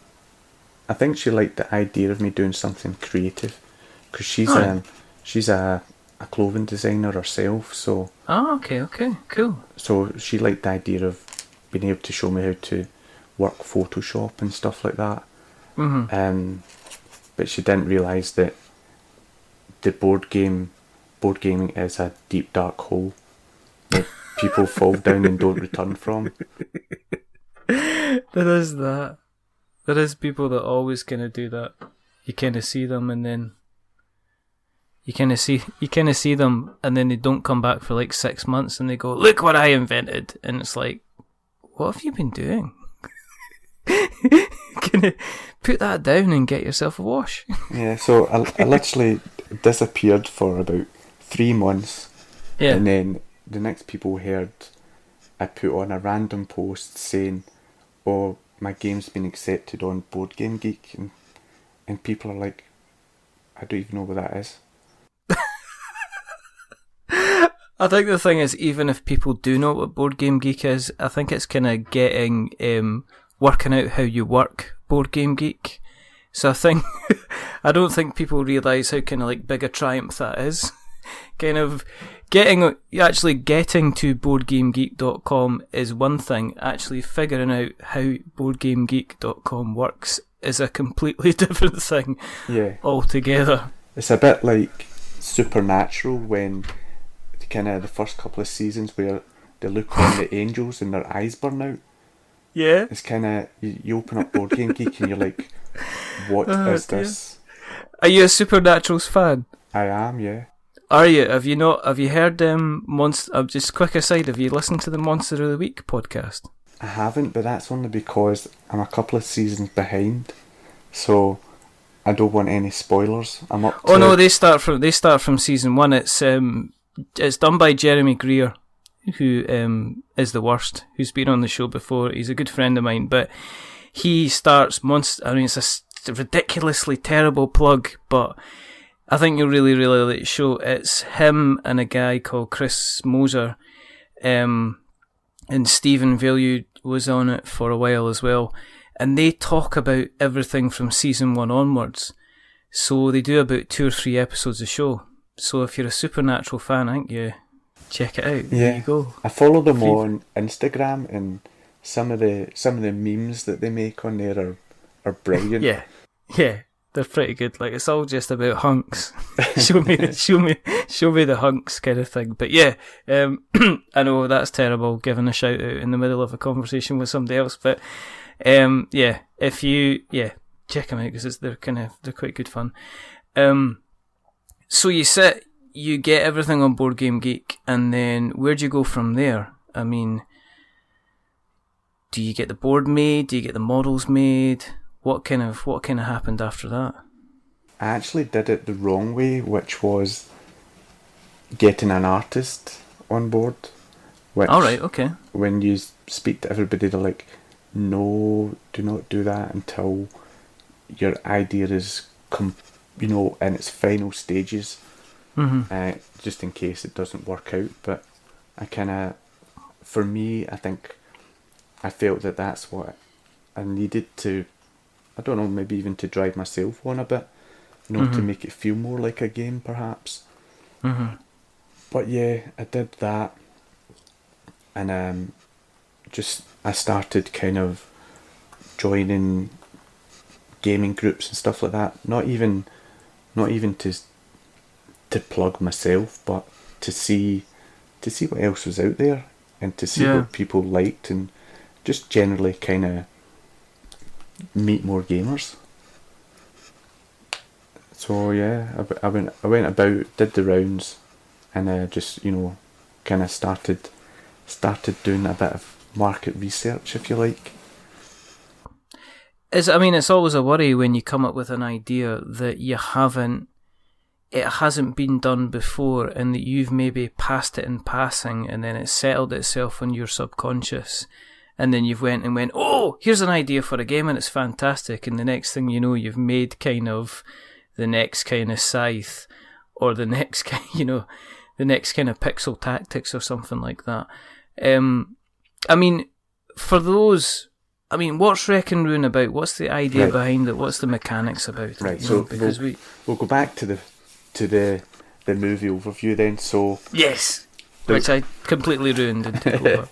think she liked the idea of me doing something creative, because she's a clothing designer herself, so... Oh, okay, cool. So she liked the idea of being able to show me how to work Photoshop and stuff like that. But she didn't realise that the board gaming is a deep dark hole that people fall down and don't return from. There is that. There is people that always kind of do that. You kind of see them, and then you kind of see them, and then they don't come back for like 6 months, and they go, "Look what I invented," and it's like, what have you been doing? Can you put that down and get yourself a wash? Yeah, so I literally disappeared for about 3 months. Yeah. And then the next people heard I put on a random post saying, oh, my game's been accepted on Board Game Geek, and people are like, I don't even know what that is. I think the thing is, even if people do know what Board Game Geek is, I think it's kind of getting, working out how you work Board Game Geek. So I think, I don't think people realise how kind of like big a triumph that is. Kind of getting to boardgamegeek.com is one thing, actually figuring out how boardgamegeek.com works is a completely different thing. Yeah. Altogether. It's a bit like Supernatural, when kind of the first couple of seasons where they look on the angels and their eyes burn out. Yeah. It's kind of, you open up Board Game Geek and you're like, what is dear. this? Are you a Supernaturals fan? I am, yeah. Are you? Have you not? Have you heard Monster? Just quick aside. Have you listened to the Monster of the Week podcast? I haven't, but that's only because I'm a couple of seasons behind, so I don't want any spoilers. I'm up to... Oh no, they start from season 1. It's done by Jeremy Greer, who is the worst, who's been on the show before. He's a good friend of mine, but he starts Monster. I mean, it's a ridiculously terrible plug, but I think you'll really, really like the show. It's him and a guy called Chris Moser, and Stephen Value was on it for a while as well, and they talk about everything from season 1 onwards. So they do about 2 or 3 episodes a show. So if you're a Supernatural fan, I think you check it out. Yeah. There you go. I follow them on Instagram, and some of the memes that they make on there are brilliant. Yeah, they're pretty good. Like, it's all just about hunks. show me the hunks kind of thing. But yeah, I know that's terrible, giving a shout out in the middle of a conversation with somebody else. But yeah, if you check them out, because they're quite good fun. So you get everything on Board Game Geek, and then where do you go from there? I mean, do you get the board made? Do you get the models made? What kind of happened after that? I actually did it the wrong way, which was getting an artist on board. Which, all right, okay. When you speak to everybody, they're like, no, do not do that until your idea is in its final stages. Mm-hmm. Just in case it doesn't work out. But for me, I think I felt that that's what I needed to, I don't know, maybe even to drive myself on a bit, to make it feel more like a game, perhaps. Mm-hmm. But yeah, I did that, and I started kind of joining gaming groups and stuff like that. Not even to plug myself, but to see what else was out there, and to see what people liked, and just generally kind of meet more gamers. So yeah, I went about, did the rounds, and just kind of started doing a bit of market research, if you like. It's always a worry when you come up with an idea that it hasn't been done before, and that you've maybe passed it in passing, and then it's settled itself on your subconscious. And then you've went, oh, here's an idea for a game, and it's fantastic. And the next thing you know, you've made kind of the next kind of Scythe, or the next kind, the next kind of Pixel Tactics or something like that. For those, what's Wreck and Ruin about? What's the idea behind it? What's the mechanics about it? Right. So because we'll go back to the movie overview then. So yes, which I completely ruined and took over.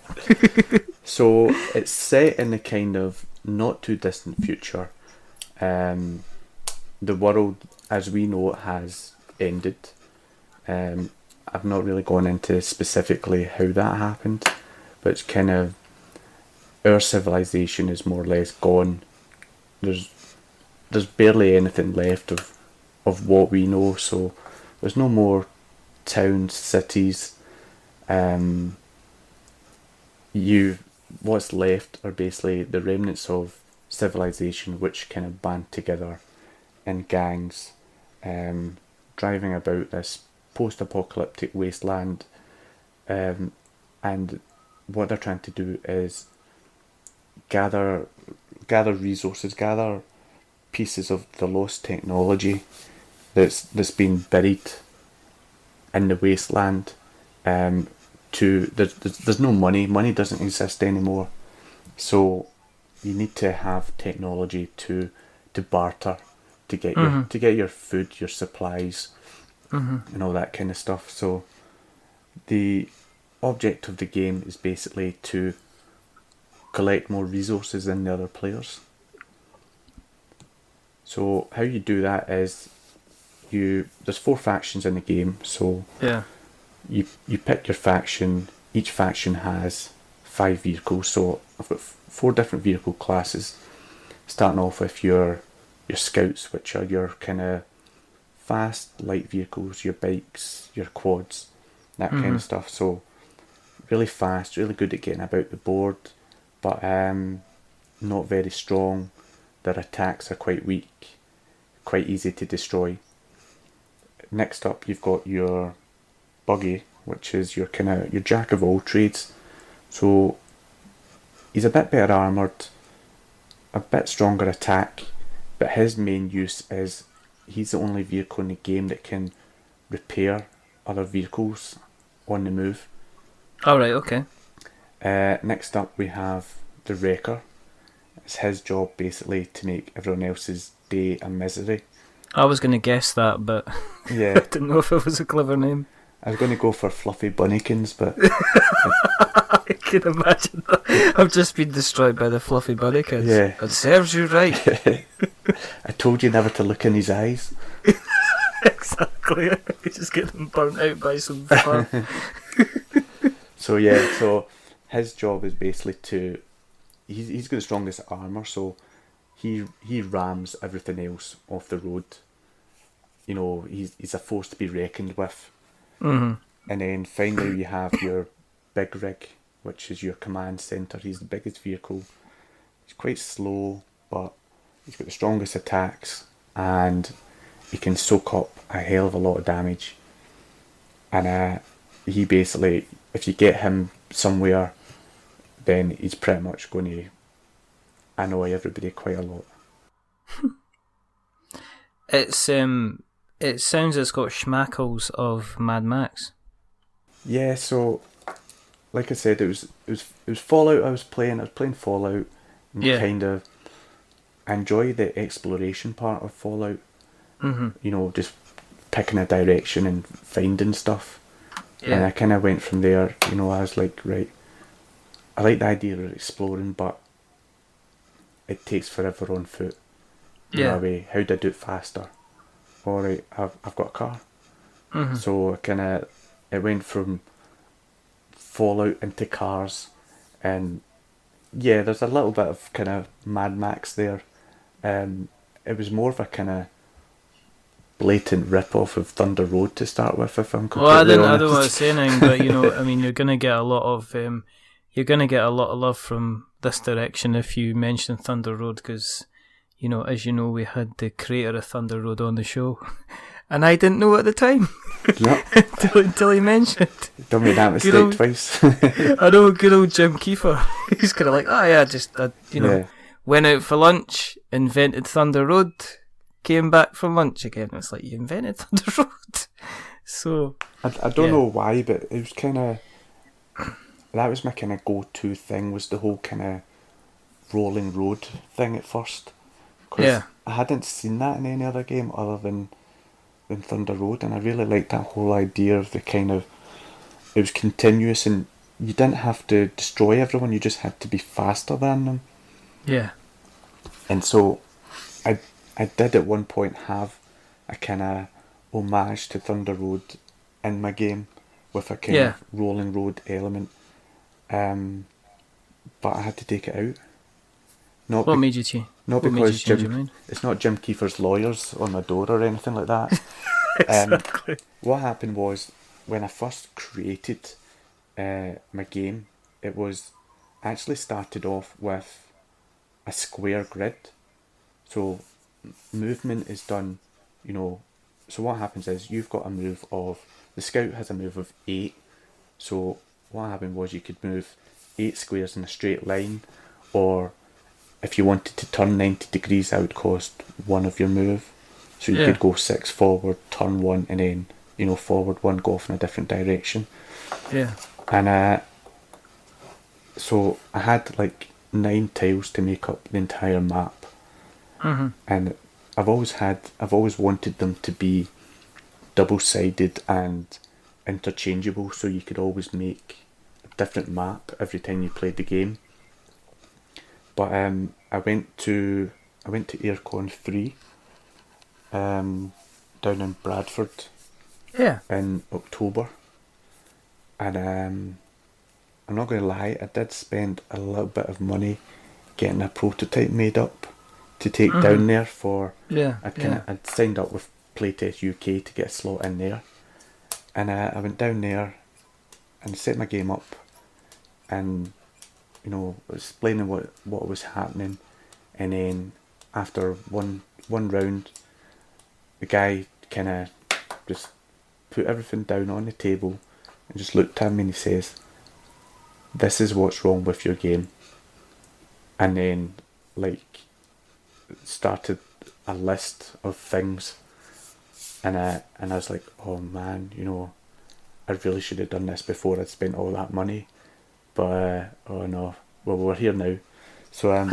So it's set in a kind of not too distant future. The world as we know it has ended. I've not really gone into specifically how that happened, but it's kind of, our civilization is more or less gone. There's barely anything left of what we know, so there's no more towns, cities. What's left are basically the remnants of civilization, which kind of band together in gangs, driving about this post-apocalyptic wasteland, and what they're trying to do is gather resources, gather pieces of the lost technology that's been buried in the wasteland. There's no money. Money doesn't exist anymore, so you need to have technology to barter, to get your food, your supplies, and all that kind of stuff. So the object of the game is basically to collect more resources than the other players. So how you do that is there's 4 factions in the game. So yeah. You pick your faction. Each faction has 5 vehicles. So I've got 4 different vehicle classes, starting off with your scouts, which are your kind of fast, light vehicles, your bikes, your quads, that kind of stuff. So really fast, really good at getting about the board, but not very strong. Their attacks are quite weak, quite easy to destroy. Next up, you've got your buggy, which is your jack of all trades. So he's a bit better armoured, a bit stronger attack, but his main use is he's the only vehicle in the game that can repair other vehicles on the move. Alright, okay. Next up we have the Wrecker. It's his job basically to make everyone else's day a misery. I was going to guess that, but Yeah. I didn't know if it was a clever name. I was going to go for Fluffy Bunnykins, but I can imagine that. I've just been destroyed by the Fluffy Bunnykins. Yeah. It serves you right. I told you never to look in his eyes. Exactly. You just get them burnt out by some fun. So yeah, so his job is basically he's got the strongest armour, so he rams everything else off the road. You know, he's a force to be reckoned with. Mm-hmm. And then finally you have your big rig, which is your command centre. He's the biggest vehicle. He's quite slow, but he's got the strongest attacks, and he can soak up a hell of a lot of damage. And he basically, if you get him somewhere, then he's pretty much going to annoy everybody quite a lot. It sounds it's got schmackles of Mad Max. Yeah, so like I said, it was Fallout. I was playing Fallout, and Yeah. kind of enjoy the exploration part of Fallout. Mm-hmm. You know, just picking a direction and finding stuff. Yeah. And I kind of went from there. You know, I was like, right, I like the idea of exploring, but it takes forever on foot. Yeah. How do I do it faster? Alright, I've got a car. Mm-hmm. So it went from Fallout into cars, and yeah, there's a little bit of kind of Mad Max there. It was more of a kind of blatant rip-off of Thunder Road to start with, if I'm completely honest. Well, I don't want to say anything, but you know, I mean, you're gonna get a lot of love from this direction if you mention Thunder Road, because you know, as you know, we had the creator of Thunder Road on the show, and I didn't know at the time. Yep. until he mentioned. Don't make that mistake twice. I know, good old Jim Kiefer. He's kind of like, oh yeah, Yeah. went out for lunch, invented Thunder Road, came back from lunch again. It's like, you invented Thunder Road. So I don't know why, but it was kind of, that was my kind of go-to thing, was the whole kind of rolling road thing at first. Because I hadn't seen that in any other game other than Thunder Road, and I really liked that whole idea of the kind of, it was continuous, and you didn't have to destroy everyone, you just had to be faster than them. yeah. And so I did at one point have a kind of homage to Thunder Road in my game with a kind of rolling road element, but I had to take it out. What made you change? Not What made because you change your mind? it's not Jim Kiefer's lawyers on my door or anything like that. Exactly. What happened was, when I first created my game, it was actually started off with a square grid. So movement is done, you know, so what happens is you've got a move of, the scout has a move of 8, so what happened was you could move 8 squares in a straight line, or if you wanted to turn 90 degrees, that would cost 1 of your move. So you could go 6 forward, turn 1, and then, you know, forward 1, go off in a different direction. Yeah. And so I had like 9 tiles to make up the entire map. Mm-hmm. And I've always wanted them to be double-sided and interchangeable, so you could always make a different map every time you played the game. But I went to Aircon 3 down in Bradford Yeah. in October, and I'm not going to lie, I did spend a little bit of money getting a prototype made up to take down there for. Yeah. I'd signed up with Playtest UK to get a slot in there, and I went down there and set my game up, and explaining what was happening, and then after one round, the guy kind of just put everything down on the table and just looked at me and he says, "This is what's wrong with your game," and then started a list of things, and I was like, oh man, I really should have done this before I'd spent all that money, but oh no, well, we're here now. So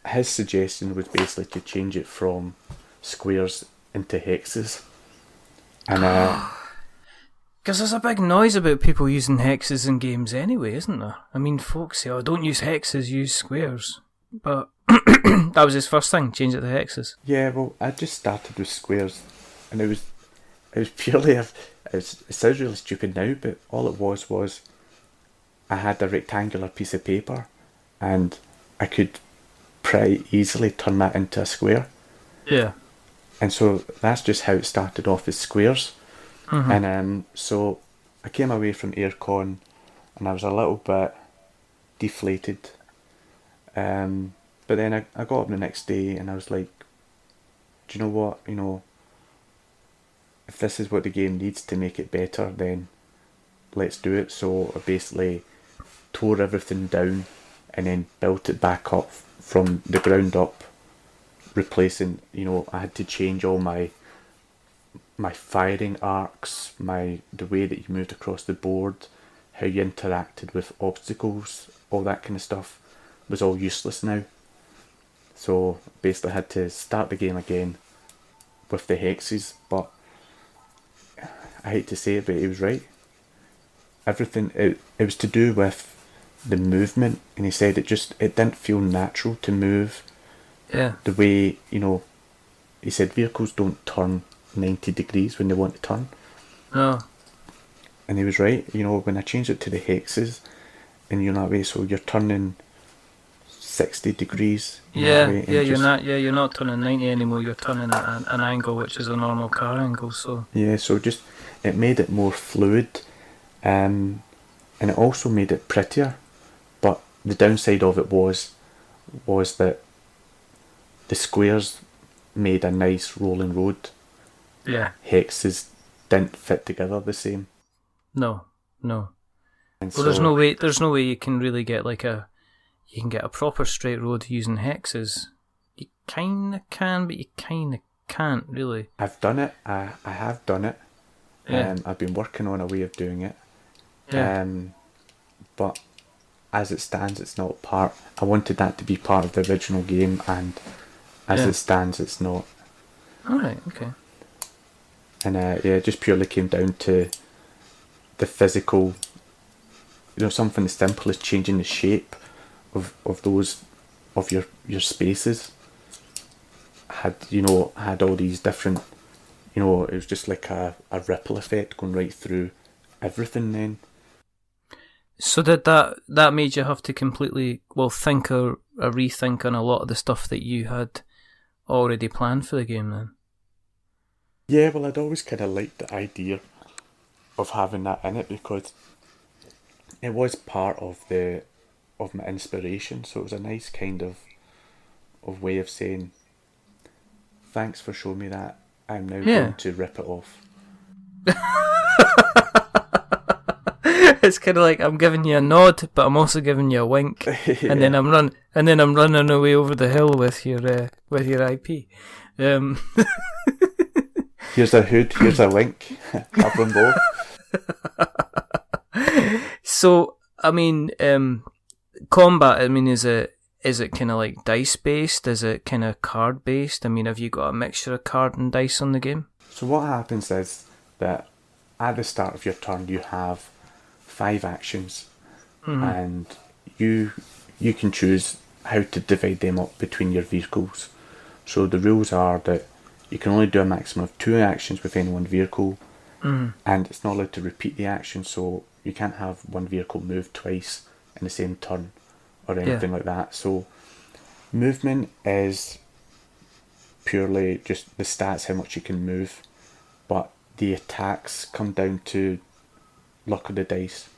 his suggestion was basically to change it from squares into hexes, and because there's a big noise about people using hexes in games anyway, isn't there? I mean, folks say, oh, don't use hexes, use squares. But that was his first thing, change it to hexes. Yeah, well, I just started with squares, and it was purely, it sounds really stupid now, but all it was I had a rectangular piece of paper, and I could pretty easily turn that into a square. Yeah. And so that's just how it started off as squares. And so I came away from Aircon and I was a little bit deflated. But then I got up the next day and I was like, do you know what? If this is what the game needs to make it better, then let's do it. So I basically tore everything down and then built it back up from the ground up, replacing, I had to change all my firing arcs, the way that you moved across the board, how you interacted with obstacles, all that kind of stuff was all useless now. So basically I had to start the game again with the hexes, but I hate to say it, but he was right. Everything, it was to do with the movement, and he said it didn't feel natural to move. Yeah. The way, he said vehicles don't turn 90 degrees when they want to turn. No. And he was right. When I changed it to the hexes, and that way, so you're turning 60 degrees. Yeah, you're not turning 90 anymore. You're turning at an angle which is a normal car angle. So yeah, so just it made it more fluid, and it also made it prettier. But the downside of it was that the squares made a nice rolling road. Yeah. Hexes didn't fit together the same. No. And Well, so, there's no way you can really get you can get a proper straight road using hexes. You kinda can, but you kinda can't really. I've done it. I have done it. Yeah. I've been working on a way of doing it. Yeah. But as it stands, it's not part. I wanted that to be part of the original game, and as it stands, it's not. Alright, okay. And it just purely came down to the physical, something as simple as changing the shape of those, of your spaces had all these different, it was just like a ripple effect going right through everything then. So did that made you have to completely think or rethink on a lot of the stuff that you had already planned for the game then? Yeah, well, I'd always kind of liked the idea of having that in it because it was part of my inspiration. So it was a nice kind of way of saying, thanks for showing me that. I'm now going to rip it off. It's kind of like I'm giving you a nod, but I'm also giving you a wink, and then I'm running away over the hill with your IP. Here's a hood, here's a wink. Have them both. So, I mean, combat, I mean, is it kind of like dice based? Is it kind of card based? I mean, have you got a mixture of card and dice on the game? So what happens is that at the start of your turn you have 5 actions, and you can choose how to divide them up between your vehicles. So the rules are that you can only do a maximum of 2 actions with any one vehicle, and it's not allowed to repeat the action. So you can't have one vehicle move twice in the same turn or anything like that. So movement is purely just the stats, how much you can move, but the attacks come down to luck of the dice.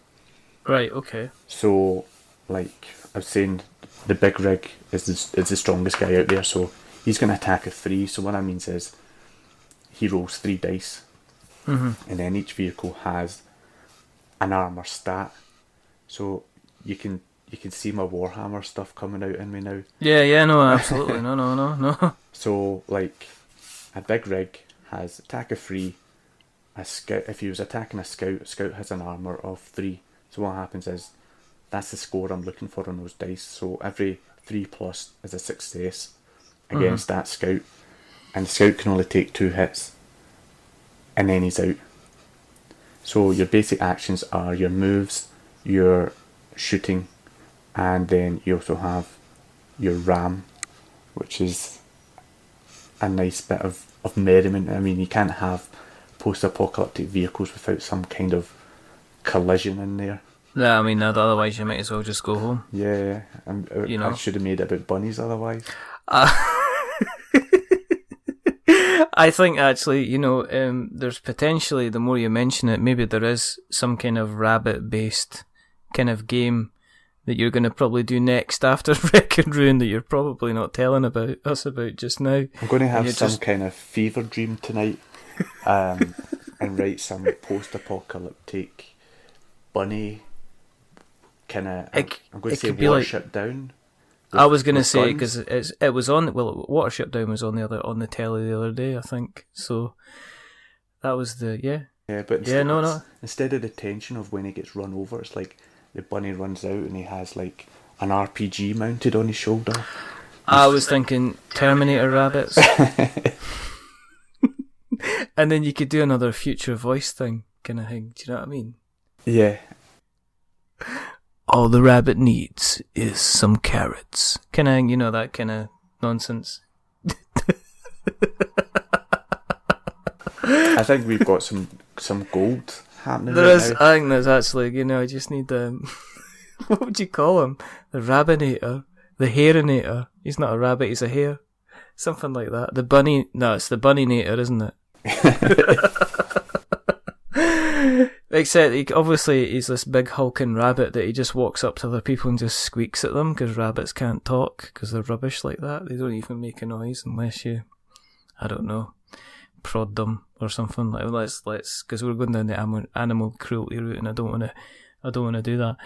Right, okay. So, like I was saying, the big rig is the strongest guy out there, so he's going to attack a 3. So what that means is he rolls 3 dice, and then each vehicle has an armor stat. So you can see my Warhammer stuff coming out in me now. Yeah, no, absolutely, no. So like a big rig has attack of 3. A scout, if he was attacking a scout has an armor of 3. So what happens is that's the score I'm looking for on those dice. So every 3 plus is a success against that scout, and the scout can only take 2 hits, and then he's out. So your basic actions are your moves, your shooting, and then you also have your ram, which is a nice bit of merriment. I mean, you can't have post-apocalyptic vehicles without some kind of collision in there. Yeah, I mean, otherwise you might as well just go home. Yeah, I should have made it about bunnies otherwise. I think actually, there's potentially, the more you mention it, maybe there is some kind of rabbit-based kind of game that you're going to probably do next after Wreck and Ruin that you're probably not telling us about just now. I'm going to have some kind of fever dream tonight, and write some post-apocalyptic bunny kind of. I'm going to say Watership Down. I was going to say, because it was on. Well, Watership Down was on the telly the other day, I think. So that was the Yeah, but instead of the tension of when he gets run over, it's like the bunny runs out and he has like an RPG mounted on his shoulder. I was thinking Terminator rabbits. And then you could do another future voice thing kind of thing. Do you know what I mean? Yeah. All the rabbit needs is some carrots. Kind of, that kind of nonsense. I think we've got some gold happening. There is. Now. I think there's actually, I just need what would you call him? The Rabbinator, the Hairinator. He's not a rabbit, he's a hare. Something like that. The bunny. No, it's the Bunninator, isn't it? Except obviously he's this big hulking rabbit that he just walks up to other people and just squeaks at them, because rabbits can't talk because they're rubbish like that. They don't even make a noise unless you, I don't know, prod them or something. Like let's because we're going down the animal cruelty route, and I don't want to do that.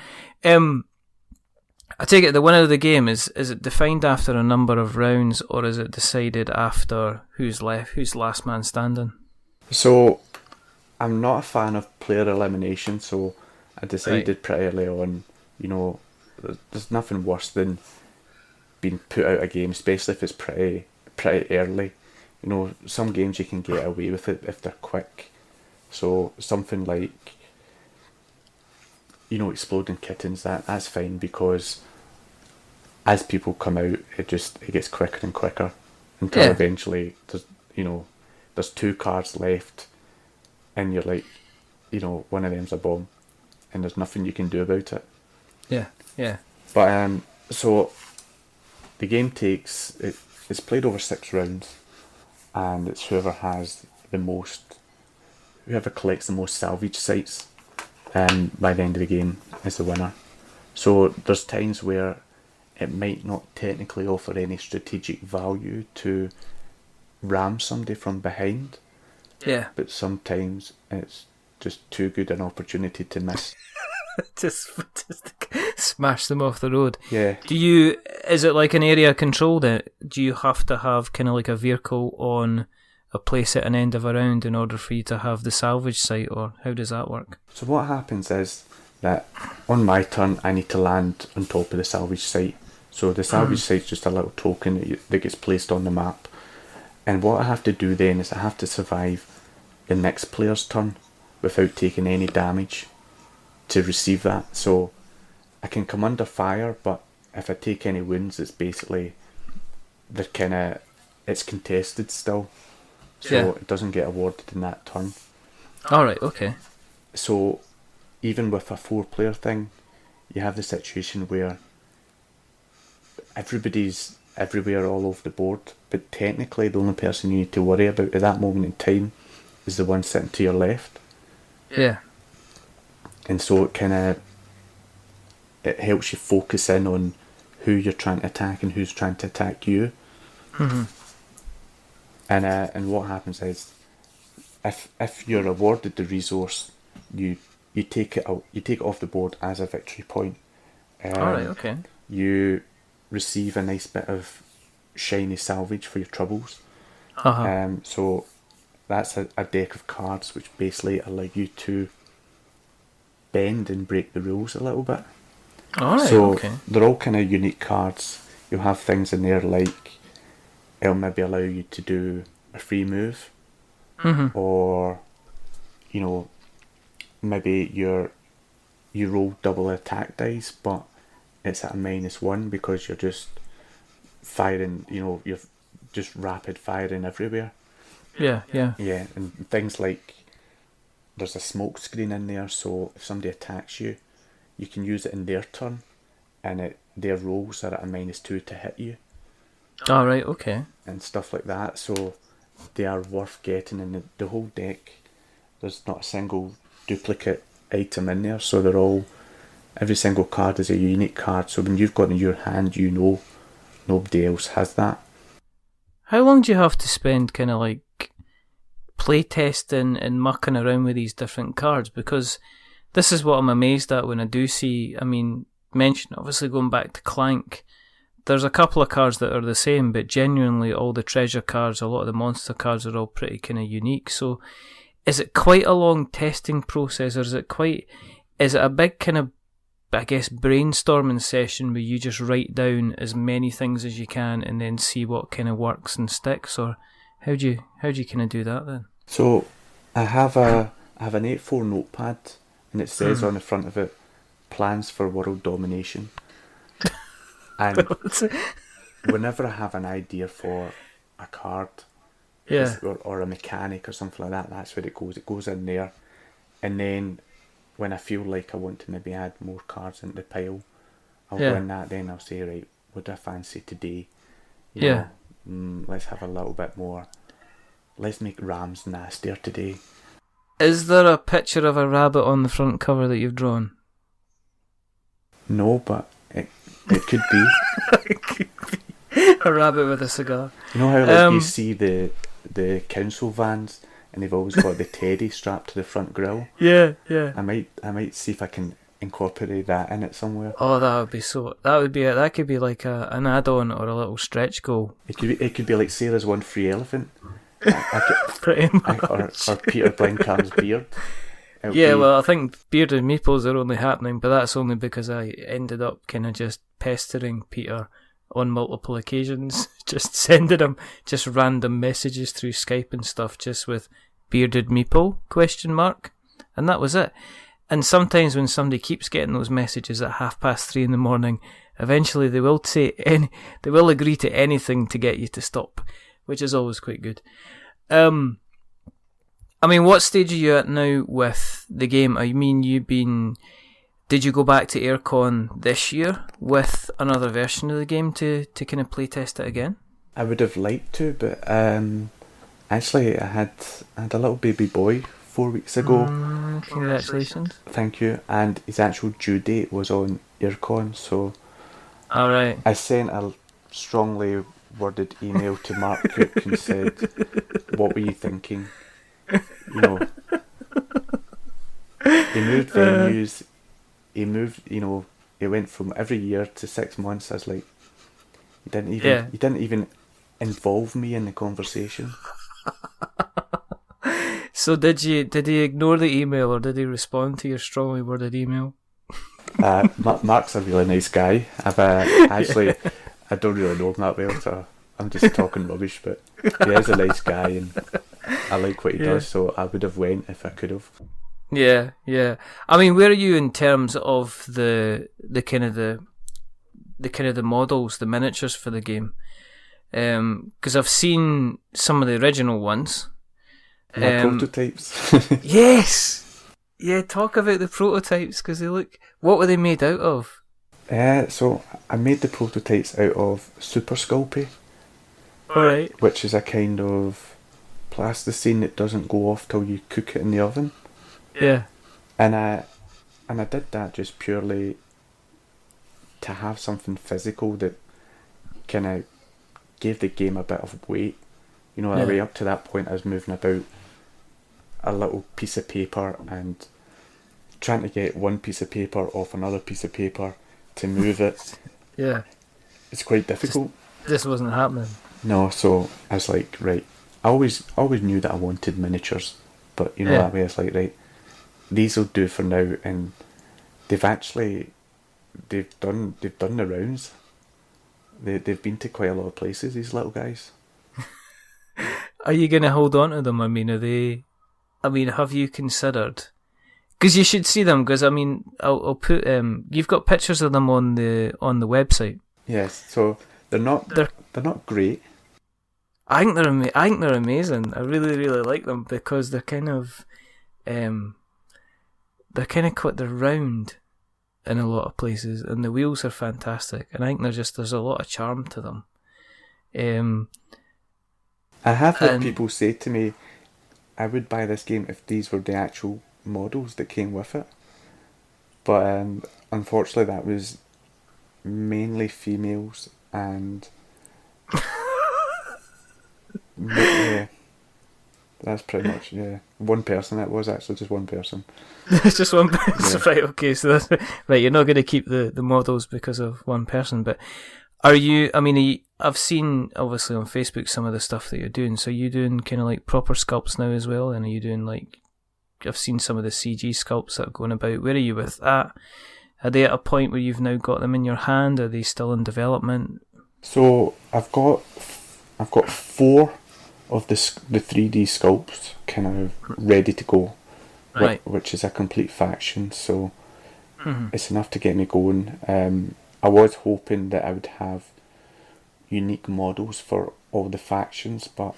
I take it the winner of the game is it defined after a number of rounds, or is it decided after who's last man standing? So I'm not a fan of player elimination, so I decided pretty early on, there's nothing worse than being put out of a game, especially if it's pretty early. Some games you can get away with it if they're quick. So something like, Exploding Kittens, that's fine, because as people come out, it gets quicker and quicker until eventually there's 2 cards left, and you're like, one of them's a bomb, and there's nothing you can do about it. Yeah. But so the game it's played over 6 rounds, and it's whoever collects the most salvage sites by the end of the game is the winner. So there's times where it might not technically offer any strategic value to ram somebody from behind. Yeah. But sometimes it's just too good an opportunity to miss. just smash them off the road. Yeah. Is it like an area controlled? Do you have to have kind of like a vehicle on a place at an end of a round in order for you to have the salvage site, or how does that work? So what happens is that on my turn I need to land on top of the salvage site. So the salvage site's just a little token that gets placed on the map. And what I have to do then is I have to survive the next player's turn without taking any damage to receive that. So I can come under fire, but if I take any wounds, it's basically it's contested still. So it doesn't get awarded in that turn. Alright, okay. So even with a 4-player thing, you have the situation where everybody's everywhere all over the board, but technically the only person you need to worry about at that moment in time is the one sitting to your left. Yeah. And so it helps you focus in on who you're trying to attack and who's trying to attack you. Mm-hmm. And what happens is, if you're awarded the resource, you take it out, you take it off the board as a victory point. Alright, okay. You receive a nice bit of shiny salvage for your troubles. Uh-huh. So that's a deck of cards which basically allow you to bend and break the rules a little bit. Alright, so okay. they're all kind of unique cards. You'll have things in there like it'll maybe allow you to do a free move, Mm-hmm. or maybe you roll double attack dice, but it's at a -1 because you're just firing. You're just rapid firing everywhere. Yeah. Yeah, and things like there's a smoke screen in there, so if somebody attacks you, you can use it in their turn, and their rolls are at a -2 to hit you. Alright, okay. And stuff like that, so they are worth getting. In the whole deck, there's not a single duplicate item in there, so every single card is a unique card, so when you've got it in your hand, nobody else has that. How long do you have to spend kind of like play testing and mucking around with these different cards? Because this is what I'm amazed at when I do see, mention obviously going back to Clank, there's a couple of cards that are the same, but genuinely all the treasure cards, a lot of the monster cards are all pretty kind of unique. So is it quite a long testing process, or is it a big kind of, I guess, brainstorming session where you just write down as many things as you can and then see what kind of works and sticks? Or how do you kind of do that then? So I have an A4 notepad, and it says on the front of it, "Plans for World Domination." And whenever I have an idea for a card, Yeah. or a mechanic or something like that, that's where it goes. It goes in there, and then when I feel like I want to maybe add more cards into the pile, I'll go in that. Then I'll say, right, what do I fancy today? Let's have a little bit more. Let's make Rams nastier today. Is there a picture of a rabbit on the front cover that you've drawn? No, but it could be. A rabbit with a cigar. You know how you see the council vans and they've always got the teddy strapped to the front grille? Yeah. I might see if I can incorporate that in it somewhere. Oh, that could be like an add-on or a little stretch goal. It could be like Sarah's one free elephant. Pretty much. Or Peter Blencarm's beard. Well, I think bearded meeples are only happening, but that's only because I ended up kind of just pestering Peter on multiple occasions, just sending him just random messages through Skype and stuff, just with bearded meeple ? And that was it. And sometimes when somebody keeps getting those messages at 3:30 in the morning, eventually they will agree to anything to get you to stop, which is always quite good. What stage are you at now with the game? Did you go back to AirCon this year with another version of the game to kind of play test it again? I would have liked to, but actually I had a little baby boy 4 weeks ago. Congratulations. Thank you. And his actual due date was on AirCon, so Alright. I sent a strongly worded email to Mark Cook and said, "What were you thinking?" He moved venues. He moved. He went from every year to 6 months. I was like, he didn't even involve me in the conversation. So did he ignore the email, or did he respond to your strongly worded email? Mark's a really nice guy. I don't really know him that well, so I'm just talking rubbish, but he is a nice guy and I like what he does, so I would have went if I could have. Yeah. Where are you in terms of the kind of the models, the miniatures for the game? Because I've seen some of the original ones. Prototypes. Yeah, talk about the prototypes, because they look... What were they made out of? So I made the prototypes out of Super Sculpey, Alright. which is a kind of plasticine that doesn't go off till you cook it in the oven. Yeah. And I did that just purely to have something physical that kind of gave the game a bit of weight. You know, that way up to that point I was moving about a little piece of paper and trying to get one piece of paper off another piece of paper to move it. Yeah. It's quite difficult. This wasn't happening. No, so I was like, right. I always knew that I wanted miniatures, but you know that way it's like, right, these will do for now, and they've done the rounds. They've been to quite a lot of places, these little guys. Are you going to hold on to them? I mean, have you considered? Because you should see them. Because I mean, I'll put you've got pictures of them on the website. Yes, so they're not great. I think they're amazing. I really really like them because they're kind of they're round in a lot of places, and the wheels are fantastic. And I think there's a lot of charm to them. I have had people say to me, I would buy this game if these were the actual models that came with it. But unfortunately that was mainly females and yeah, that's pretty much, one person. It was actually just one person. It's just one person, right? Okay, so that's right. You're not going to keep the models because of one person, but are you? I mean, I've seen obviously on Facebook some of the stuff that you're doing. So you doing kind of like proper sculpts now as well, and are you doing like? I've seen some of the CG sculpts that are going about. Where are you with that? Are they at a point where you've now got them in your hand? Are they still in development? So I've got 4 of the 3D sculpts kind of ready to go, right? Which is a complete faction. So it's enough to get me going. I was hoping that I would have unique models for all the factions, but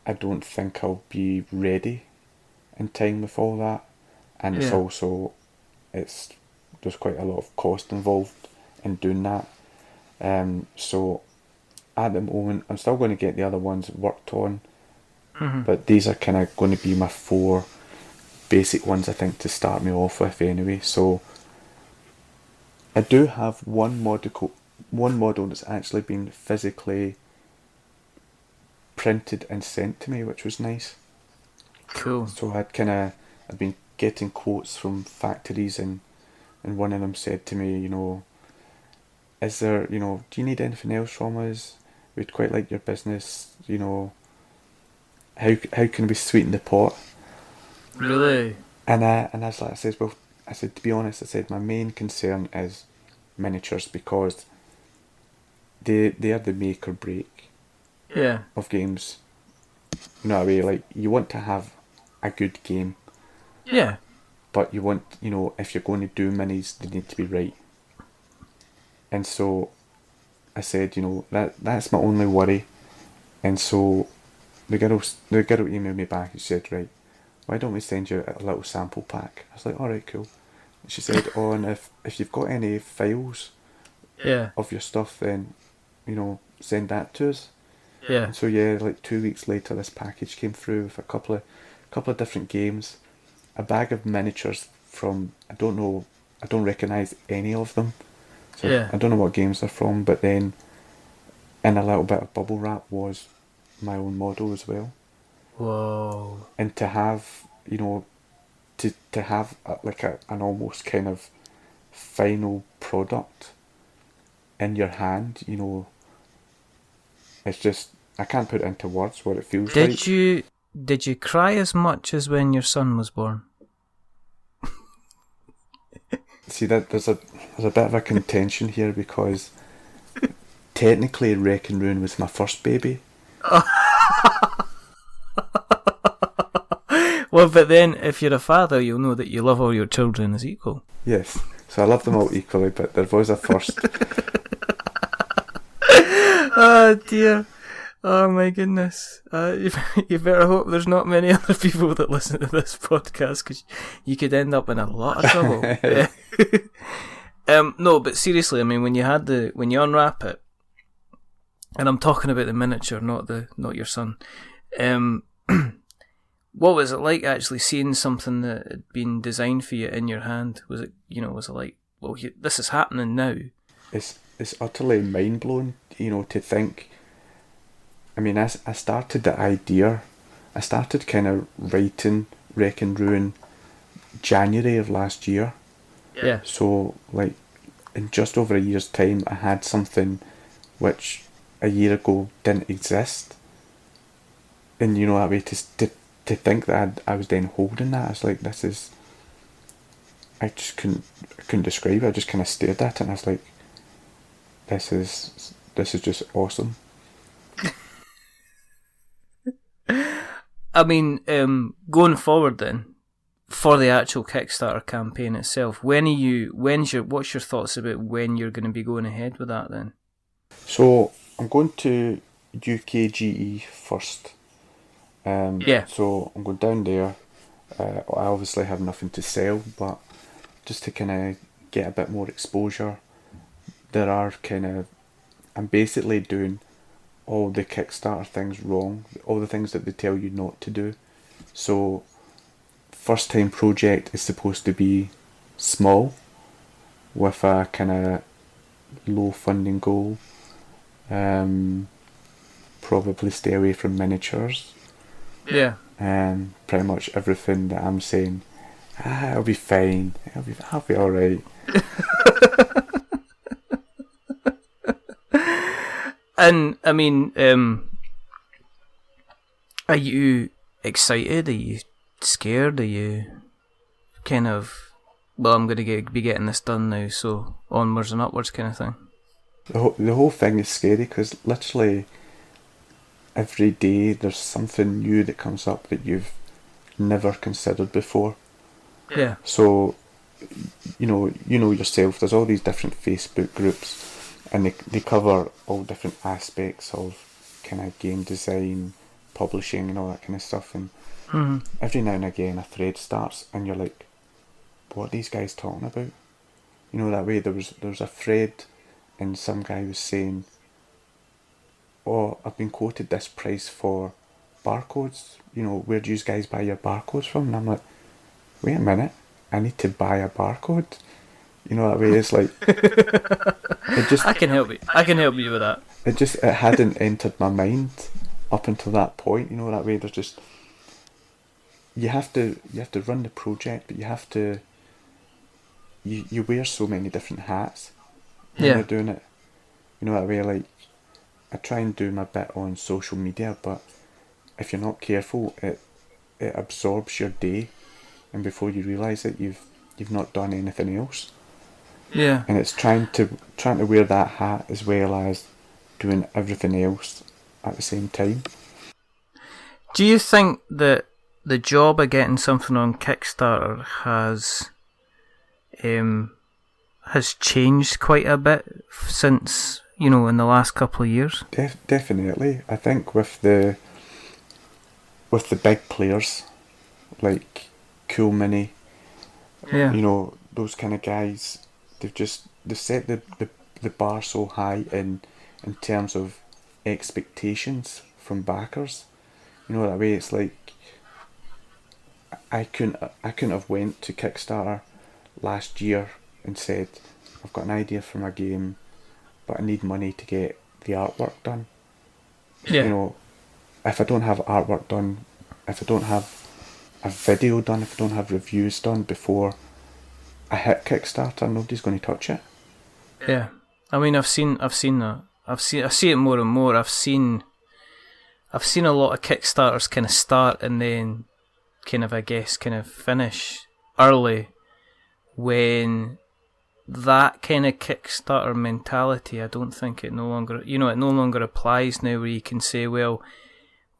I don't think I'll be ready in time with all that. And it's also there's quite a lot of cost involved in doing that. So at the moment I'm still going to get the other ones worked on, but these are kind of going to be my 4 basic ones I think to start me off with anyway. So I do have one model that's actually been physically printed and sent to me, which was nice. Cool. So I'd been getting quotes from factories, and one of them said to me, is there, do you need anything else from us? We'd quite like your business, how can we sweeten the pot? Really? And I said, to be honest, I said my main concern is miniatures, because they are the make or break of games. You know what I mean? Like, you want to have a good game. Yeah. But you want, if you're going to do minis, they need to be right. And so I said, that's my only worry. And so the girl emailed me back and said, right, why don't we send you a little sample pack? I was like, alright, cool. And she said, and if you've got any files of your stuff, then, send that to us. Yeah. And so like 2 weeks later, this package came through with a couple of different games, a bag of miniatures from, I don't recognise any of them. So I don't know what games they're from, but then in a little bit of bubble wrap was my own model as well. Whoa. And to have, to have an almost kind of final product in your hand, it's just, I can't put it into words what it feels like. Did you cry as much as when your son was born? See, that there's a bit of a contention here, because technically Wreck and Ruin was my first baby. Well, but then if you're a father, you'll know that you love all your children as equal. Yes, so I love them all equally, but there was a first. Oh dear. Oh my goodness. You better hope there's not many other people that listen to this podcast, because you could end up in a lot of trouble. No, but seriously, I mean, when you unwrap it, and I'm talking about the miniature, not your son. What was it like actually seeing something that had been designed for you in your hand? Was it like, well, this is happening now? It's utterly mind blowing, to think. I mean, I started the idea. I started kind of writing Wreck and Ruin January of last year. Yeah. So, like, in just over a year's time, I had something which a year ago didn't exist. And that way to think that I was then holding that, it's like, this is. I just couldn't describe it. I just kind of stared at it, and I was like, this is just awesome. I mean, going forward then, for the actual Kickstarter campaign itself, what's your thoughts about when you're going to be going ahead with that then? So I'm going to UKGE first. So I'm going down there. I obviously have nothing to sell, but just to kind of get a bit more exposure, I'm basically doing all the Kickstarter things wrong, all the things that they tell you not to do. So, first time project is supposed to be small, with a kind of low funding goal. Probably stay away from miniatures. Yeah. Pretty much everything that I'm saying, it'll be fine, I'll be alright. And I mean, are you excited? Are you scared? Are you kind of, well, I'm going to be getting this done now, so onwards and upwards kind of thing? The whole thing is scary, because literally every day there's something new that comes up that you've never considered before. Yeah. So, you know yourself, there's all these different Facebook groups, and they cover all different aspects of kind of game design, publishing, and all that kind of stuff. And every now and again a thread starts, and you're like, what are these guys talking about? That way there was a thread, and some guy was saying, oh, I've been quoted this price for barcodes. Where do you guys buy your barcodes from? And I'm like, wait a minute, I need to buy a barcode. That way it's like, it just. I can help you with that. It hadn't entered my mind up until that point. That way there's just. You have to run the project, but you have to. You wear so many different hats when you're doing it. That way, like, I try and do my bit on social media, but if you're not careful, it absorbs your day, and before you realise it, you've not done anything else. Yeah. And it's trying to wear that hat as well as doing everything else at the same time. Do you think that the job of getting something on Kickstarter has changed quite a bit since, in the last couple of years? Definitely. I think with the big players like Cool Mini, those kind of guys, they've set the bar so high in terms of expectations from backers. That way it's like, I couldn't have went to Kickstarter last year and said, I've got an idea for my game, but I need money to get the artwork done. Yeah. If I don't have artwork done, if I don't have a video done, if I don't have reviews done before I hit Kickstarter, nobody's going to touch it. Yeah. I mean, I've seen that. I see it more and more. I've seen a lot of Kickstarters kind of start and then kind of finish early, when that kind of Kickstarter mentality, I don't think it no longer applies now, where you can say, well,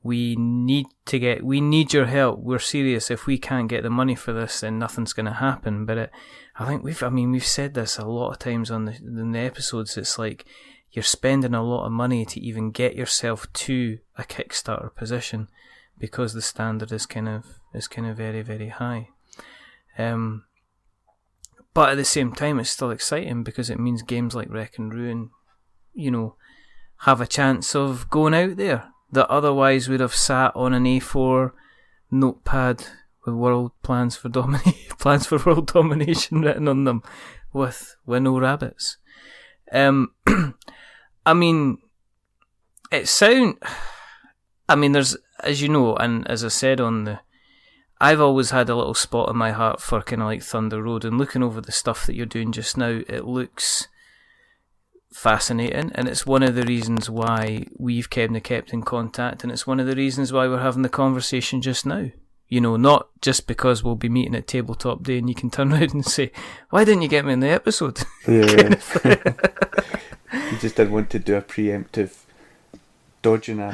we need your help, we're serious, if we can't get the money for this, then nothing's going to happen. But I think we've said this a lot of times in the episodes, it's like, you're spending a lot of money to even get yourself to a Kickstarter position, because the standard is kind of very, very high. But at the same time, it's still exciting because it means games like Wreck and Ruin, have a chance of going out there that otherwise would have sat on an A4 notepad with plans for world domination written on them, with no rabbits. I mean, there's, as you know, and as I said I've always had a little spot in my heart for kind of like Thunder Road, and looking over the stuff that you're doing just now, it looks fascinating, and it's one of the reasons why we've kept in contact, and it's one of the reasons why we're having the conversation just now. Not just because we'll be meeting at Tabletop Day and you can turn around and say, why didn't you get me in the episode? Yeah. You just didn't want to do a preemptive dodging a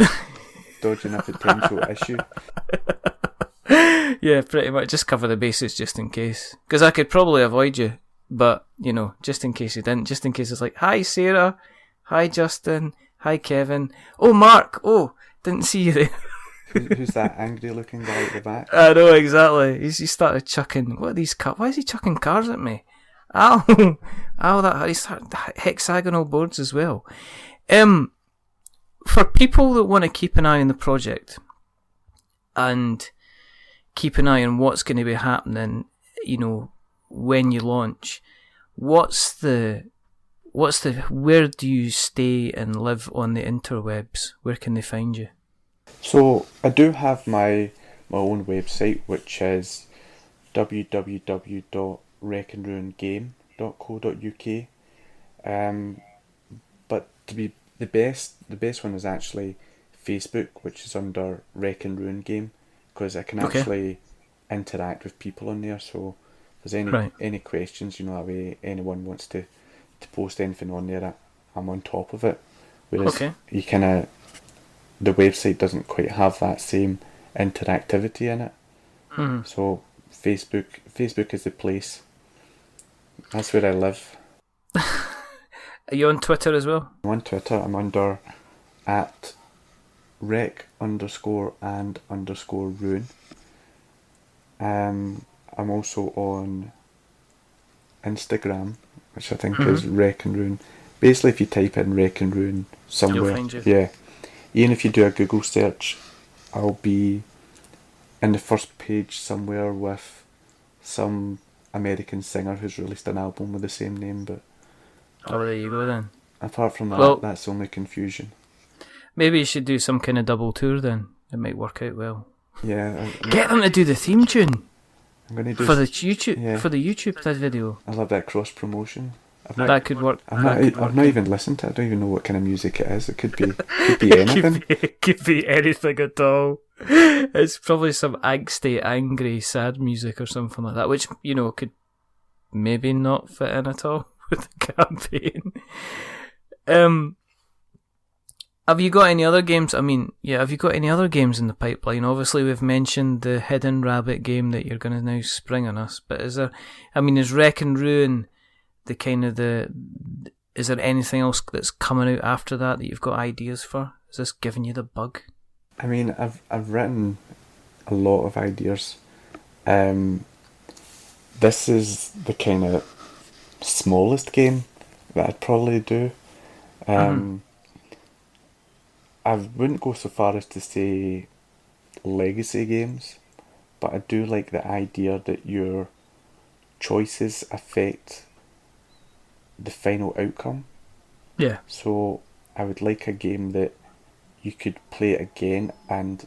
potential issue. Yeah, pretty much. Just cover the bases just in case. Because I could probably avoid you, but, just in case you didn't. Just in case it's like, hi Sarah, hi Justin, hi Kevin. Oh, Mark, didn't see you there. Who's that angry looking guy at the back? I know, exactly. He started chucking, what are these cars? Why is he chucking cars at me? Ow, he's hexagonal boards as well. For people that want to keep an eye on the project and keep an eye on what's going to be happening, when you launch, where do you stay and live on the interwebs? Where can they find you? So I do have my own website, which is www.wreckandruingame.co.uk. But to be the best one is actually Facebook, which is under Wreck and Ruin Game, because I can actually interact with people on there. So if there's any questions, that way anyone wants to post anything on there, I'm on top of it. Whereas you the website doesn't quite have that same interactivity in it. Mm. So Facebook is the place. That's where I live. Are you on Twitter as well? I'm on Twitter. I'm under @rec_and_ruin. I'm also on Instagram, which I think is Wreck and Ruin. Basically, if you type in Wreck and Ruin somewhere, you'll find you. Yeah. Even if you do a Google search, I'll be in the first page somewhere with some American singer who's released an album with the same name. But there you go then. Apart from that, that's only confusion. Maybe you should do some kind of double tour then. It might work out well. Yeah. Get them to do the theme tune. I'm going to do for the YouTube video. I love that cross promotion. That could work. I've not even listened to it. I don't even know what kind of music it is. It could be anything. It could be anything at all. It's probably some angsty, angry, sad music or something like that, which, could maybe not fit in at all with the campaign. Have you got any other games? Have you got any other games in the pipeline? Obviously, we've mentioned the Hidden Rabbit game that you're going to now spring on us, but is Wreck and Ruin is there anything else that's coming out after that you've got ideas for? Is this giving you the bug? I've written a lot of ideas. This is the kind of smallest game that I'd probably do. I wouldn't go so far as to say legacy games, but I do like the idea that your choices affect the final outcome. Yeah. So I would like a game that you could play it again and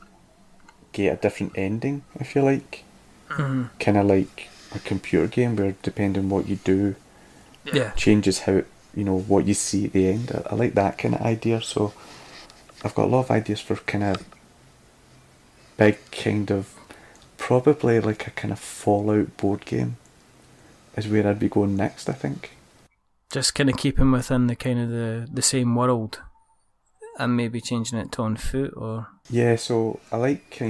get a different ending, if you like. Mm-hmm. Kind of like a computer game where, depending on what you do, changes how, what you see at the end. I like that kind of idea. So I've got a lot of ideas for kind of big, probably like a kind of Fallout board game is where I'd be going next, I think. Just kind of keeping within the kind of the same world and maybe changing it to on foot, or... Yeah, so I like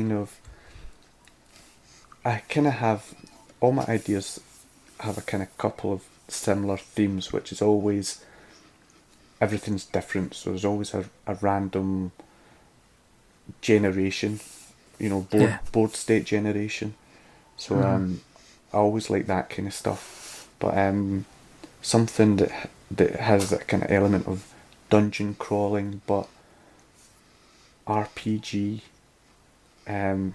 I kind of have... All my ideas have a kind of couple of similar themes, which is always everything's different. So there's always a random generation, board state generation. So I always like that kind of stuff. But something that has that kind of element of dungeon crawling, but RPG. I'm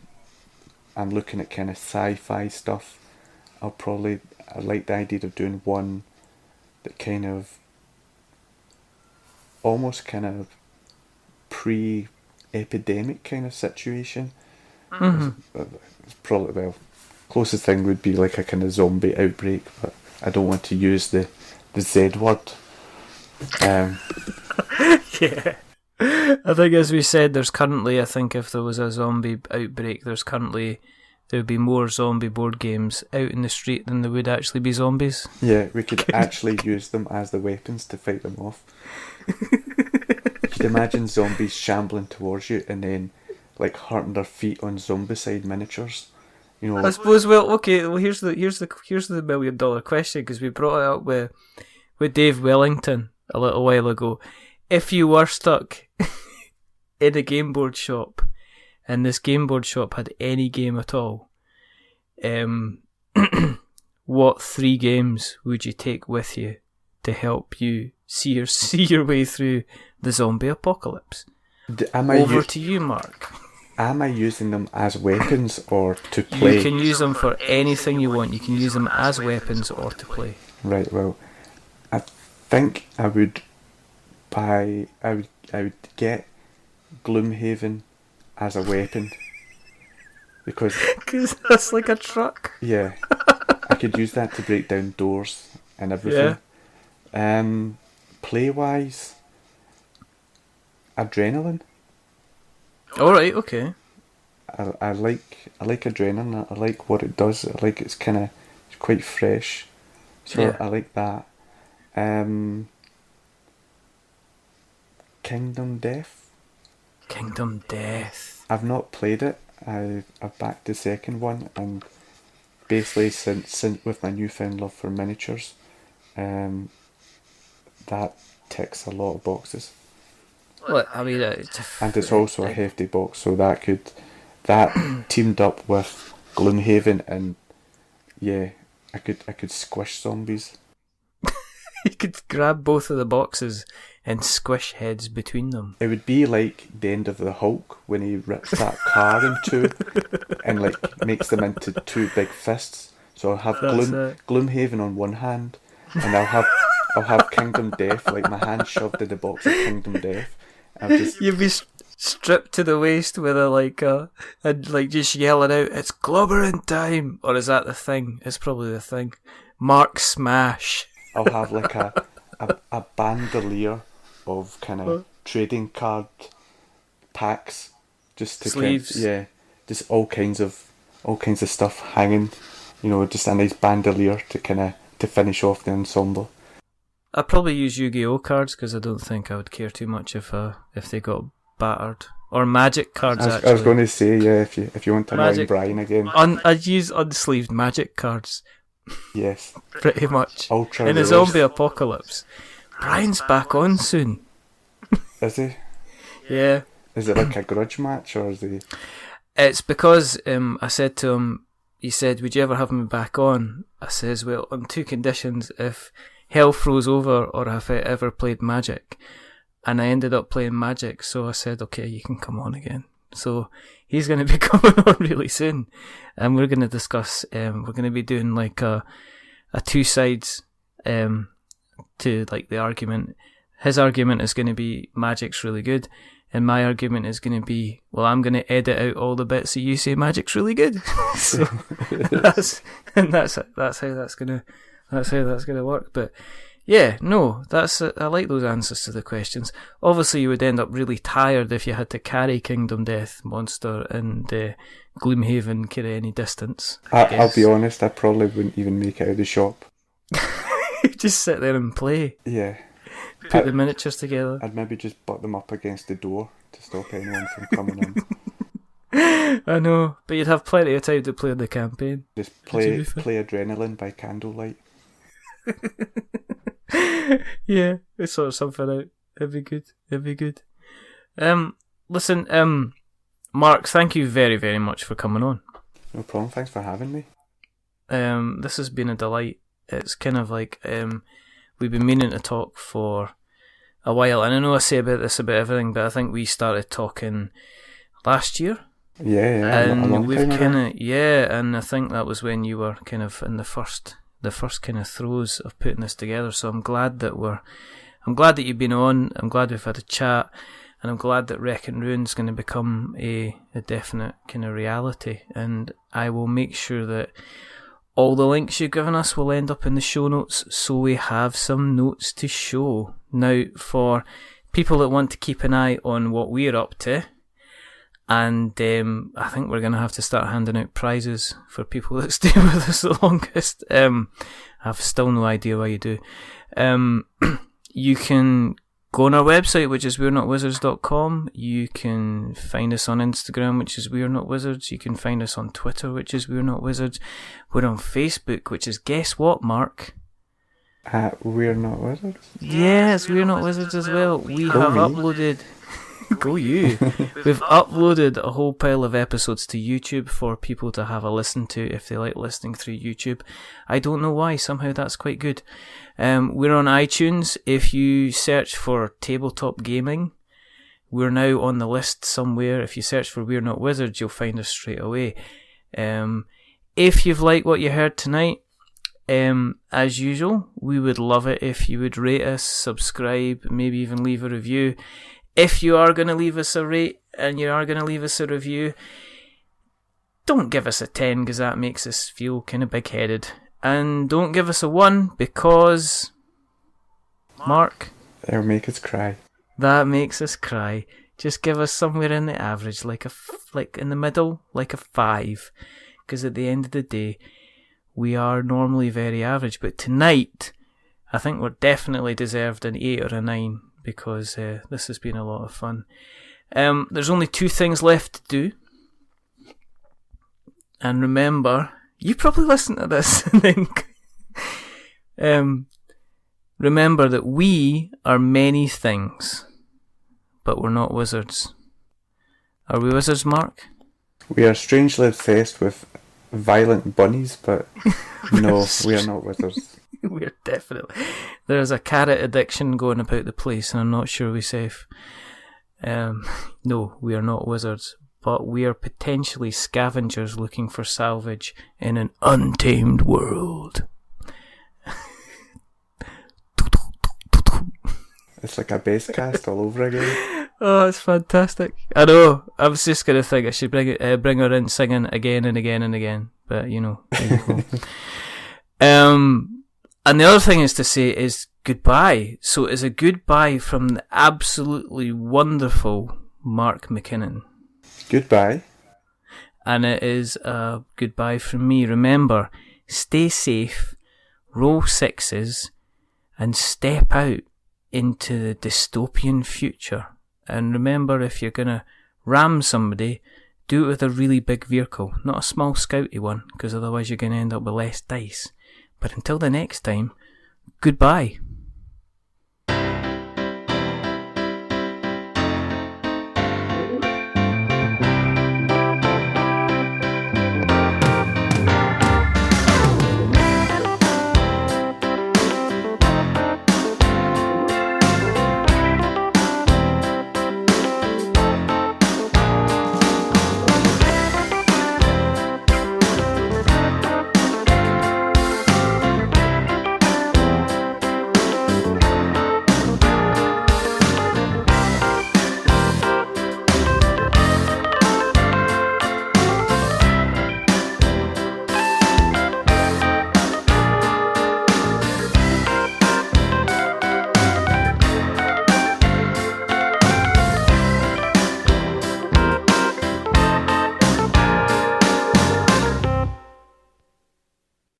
looking at kind of sci-fi stuff. I like the idea of doing one that kind of almost kind of pre-epidemic kind of situation. It's probably, well, closest thing would be like a kind of zombie outbreak, but I don't want to use the Z word. Yeah. I think, as we said, there's currently, I think if there was a zombie outbreak, there would be more zombie board games out in the street than there would actually be zombies. Yeah, we could actually use them as the weapons to fight them off. You could imagine zombies shambling towards you and then like hurting their feet on zombicide miniatures. I suppose. Well, okay. Well, here's the $1 million question, because we brought it up with Dave Wellington a little while ago. If you were stuck in a game board shop, and this game board shop had any game at all, what 3 games would you take with you to help you see your way through the zombie apocalypse? Over to you, Mark. Am I using them as weapons or to play? You can use them for anything you want. You can use them as weapons or to play. Right. Well, I think I would get Gloomhaven as a weapon because that's like a truck. Yeah, I could use that to break down doors and everything. Yeah. Play wise, Adrenaline. All right. Okay. I like Adrenaline. I like what it does. I like it's quite fresh. So yeah. I like that. Kingdom Death. Kingdom Death. I've not played it. I've backed the second one, and basically since with my newfound love for miniatures, that ticks a lot of boxes. Well, I mean, and it's also a hefty box, so that teamed up with Gloomhaven, and yeah, I could squish zombies. You could grab both of the boxes and squish heads between them. It would be like the end of the Hulk when he rips that car in two and like makes them into 2 big fists. So I'll have Gloomhaven on one hand, and I'll have Kingdom Death, like my hand shoved in the box of Kingdom Death. You'd be stripped to the waist with and just yelling out, "It's clobbering time!" Or is that the thing? It's probably the thing. Mark Smash. I'll have like a bandolier of kind of trading card packs, just to sleeves. Just all kinds of stuff hanging. Just a nice bandolier to finish off the ensemble. I'd probably use Yu-Gi-Oh cards because I don't think I would care too much if they got battered. Or Magic cards, actually. I was going to say, yeah, if you want to annoy Brian again. I'd use unsleeved Magic cards. Yes. Pretty much. Ultra in a zombie apocalypse. Brian's back on soon. Is he? Yeah. Is it like a grudge match, or is he... It's because I said to him, he said, "Would you ever have me back on?" I says, "Well, on 2 conditions, if hell froze over or if I ever played Magic." And I ended up playing Magic, so I said, "Okay, you can come on again." So he's going to be coming on really soon, and we're going to discuss. We're going to be doing like a 2 sides to like the argument. His argument is going to be Magic's really good, and my argument is going to be, well, I'm going to edit out all the bits that you say Magic's really good. So that's how that's going to work. But yeah, no, I like those answers to the questions. Obviously, you would end up really tired if you had to carry Kingdom Death, Monster, and Gloomhaven carry any distance. I'll be honest, I probably wouldn't even make it out of the shop. Just sit there and play. Yeah. Put the miniatures together. I'd maybe just butt them up against the door to stop anyone from coming in. I know, but you'd have plenty of time to play the campaign. Just play Adrenaline by candlelight. Yeah, we sort something out. It'd be good. It'd be good. Listen, Mark, thank you very, very much for coming on. No problem. Thanks for having me. This has been a delight. It's kind of like we've been meaning to talk for a while, and I know I say about this about everything, but I think we started talking last year. Yeah, and a long we've time kind ago. of and I think that was when you were kind of in the first kind of throes of putting this together. So I'm glad that you've been on. I'm glad we've had a chat, and I'm glad that Wreck and Ruin's going to become a definite kind of reality. And I will make sure that all the links you've given us will end up in the show notes, so we have some notes to show. Now, for people that want to keep an eye on what we're up to, and I think we're going to have to start handing out prizes for people that stay with us the longest. I've still no idea why you do. You can go on our website, which is we'renotwizards.com. You can find us on Instagram, which is We're Not Wizards. You can find us on Twitter, which is We're Not Wizards. We're on Facebook, which is, guess what, Mark? We're Not Wizards? Yes, We're Not Wizards as well. We have me. uploaded... Go you. We've uploaded a whole pile of episodes to YouTube for people to have a listen to if they like listening through YouTube. I don't know why, somehow that's quite good. We're on iTunes. If you search for Tabletop Gaming, we're now on the list somewhere. If you search for We're Not Wizards, you'll find us straight away. If you've liked what you heard tonight, as usual, we would love it if you would rate us, subscribe, maybe even leave a review. If you are going to leave us a rate and you are going to leave us a review, don't give us a 10 because that makes us feel kind of big-headed. And don't give us a 1 because... Mark? That'll make us cry. That makes us cry. Just give us somewhere in the average, like in the middle, like a 5. Because at the end of the day, we are normally very average. But tonight, I think we're definitely deserved an 8 or a 9. Because this has been a lot of fun. There's only 2 things left to do. And remember, you probably listen to this and think, remember that we are many things, but we're not wizards. Are we wizards, Mark? We are strangely obsessed with violent bunnies, but no, we are not wizards. We're definitely... There's a carrot addiction going about the place, and I'm not sure we're safe. No, we are not wizards, but we are potentially scavengers looking for salvage in an untamed world. It's like a bass cast all over again. Oh, it's fantastic. I know. I was just going to think I should bring her in singing again and again and again. But, you know, there you go. And the other thing is to say is goodbye. So it's a goodbye from the absolutely wonderful Mark McKinnon. Goodbye. And it is a goodbye from me. Remember, stay safe, roll 6s, and step out into the dystopian future. And remember, if you're going to ram somebody, do it with a really big vehicle, not a small scouty one, because otherwise you're going to end up with less dice. But until the next time, goodbye.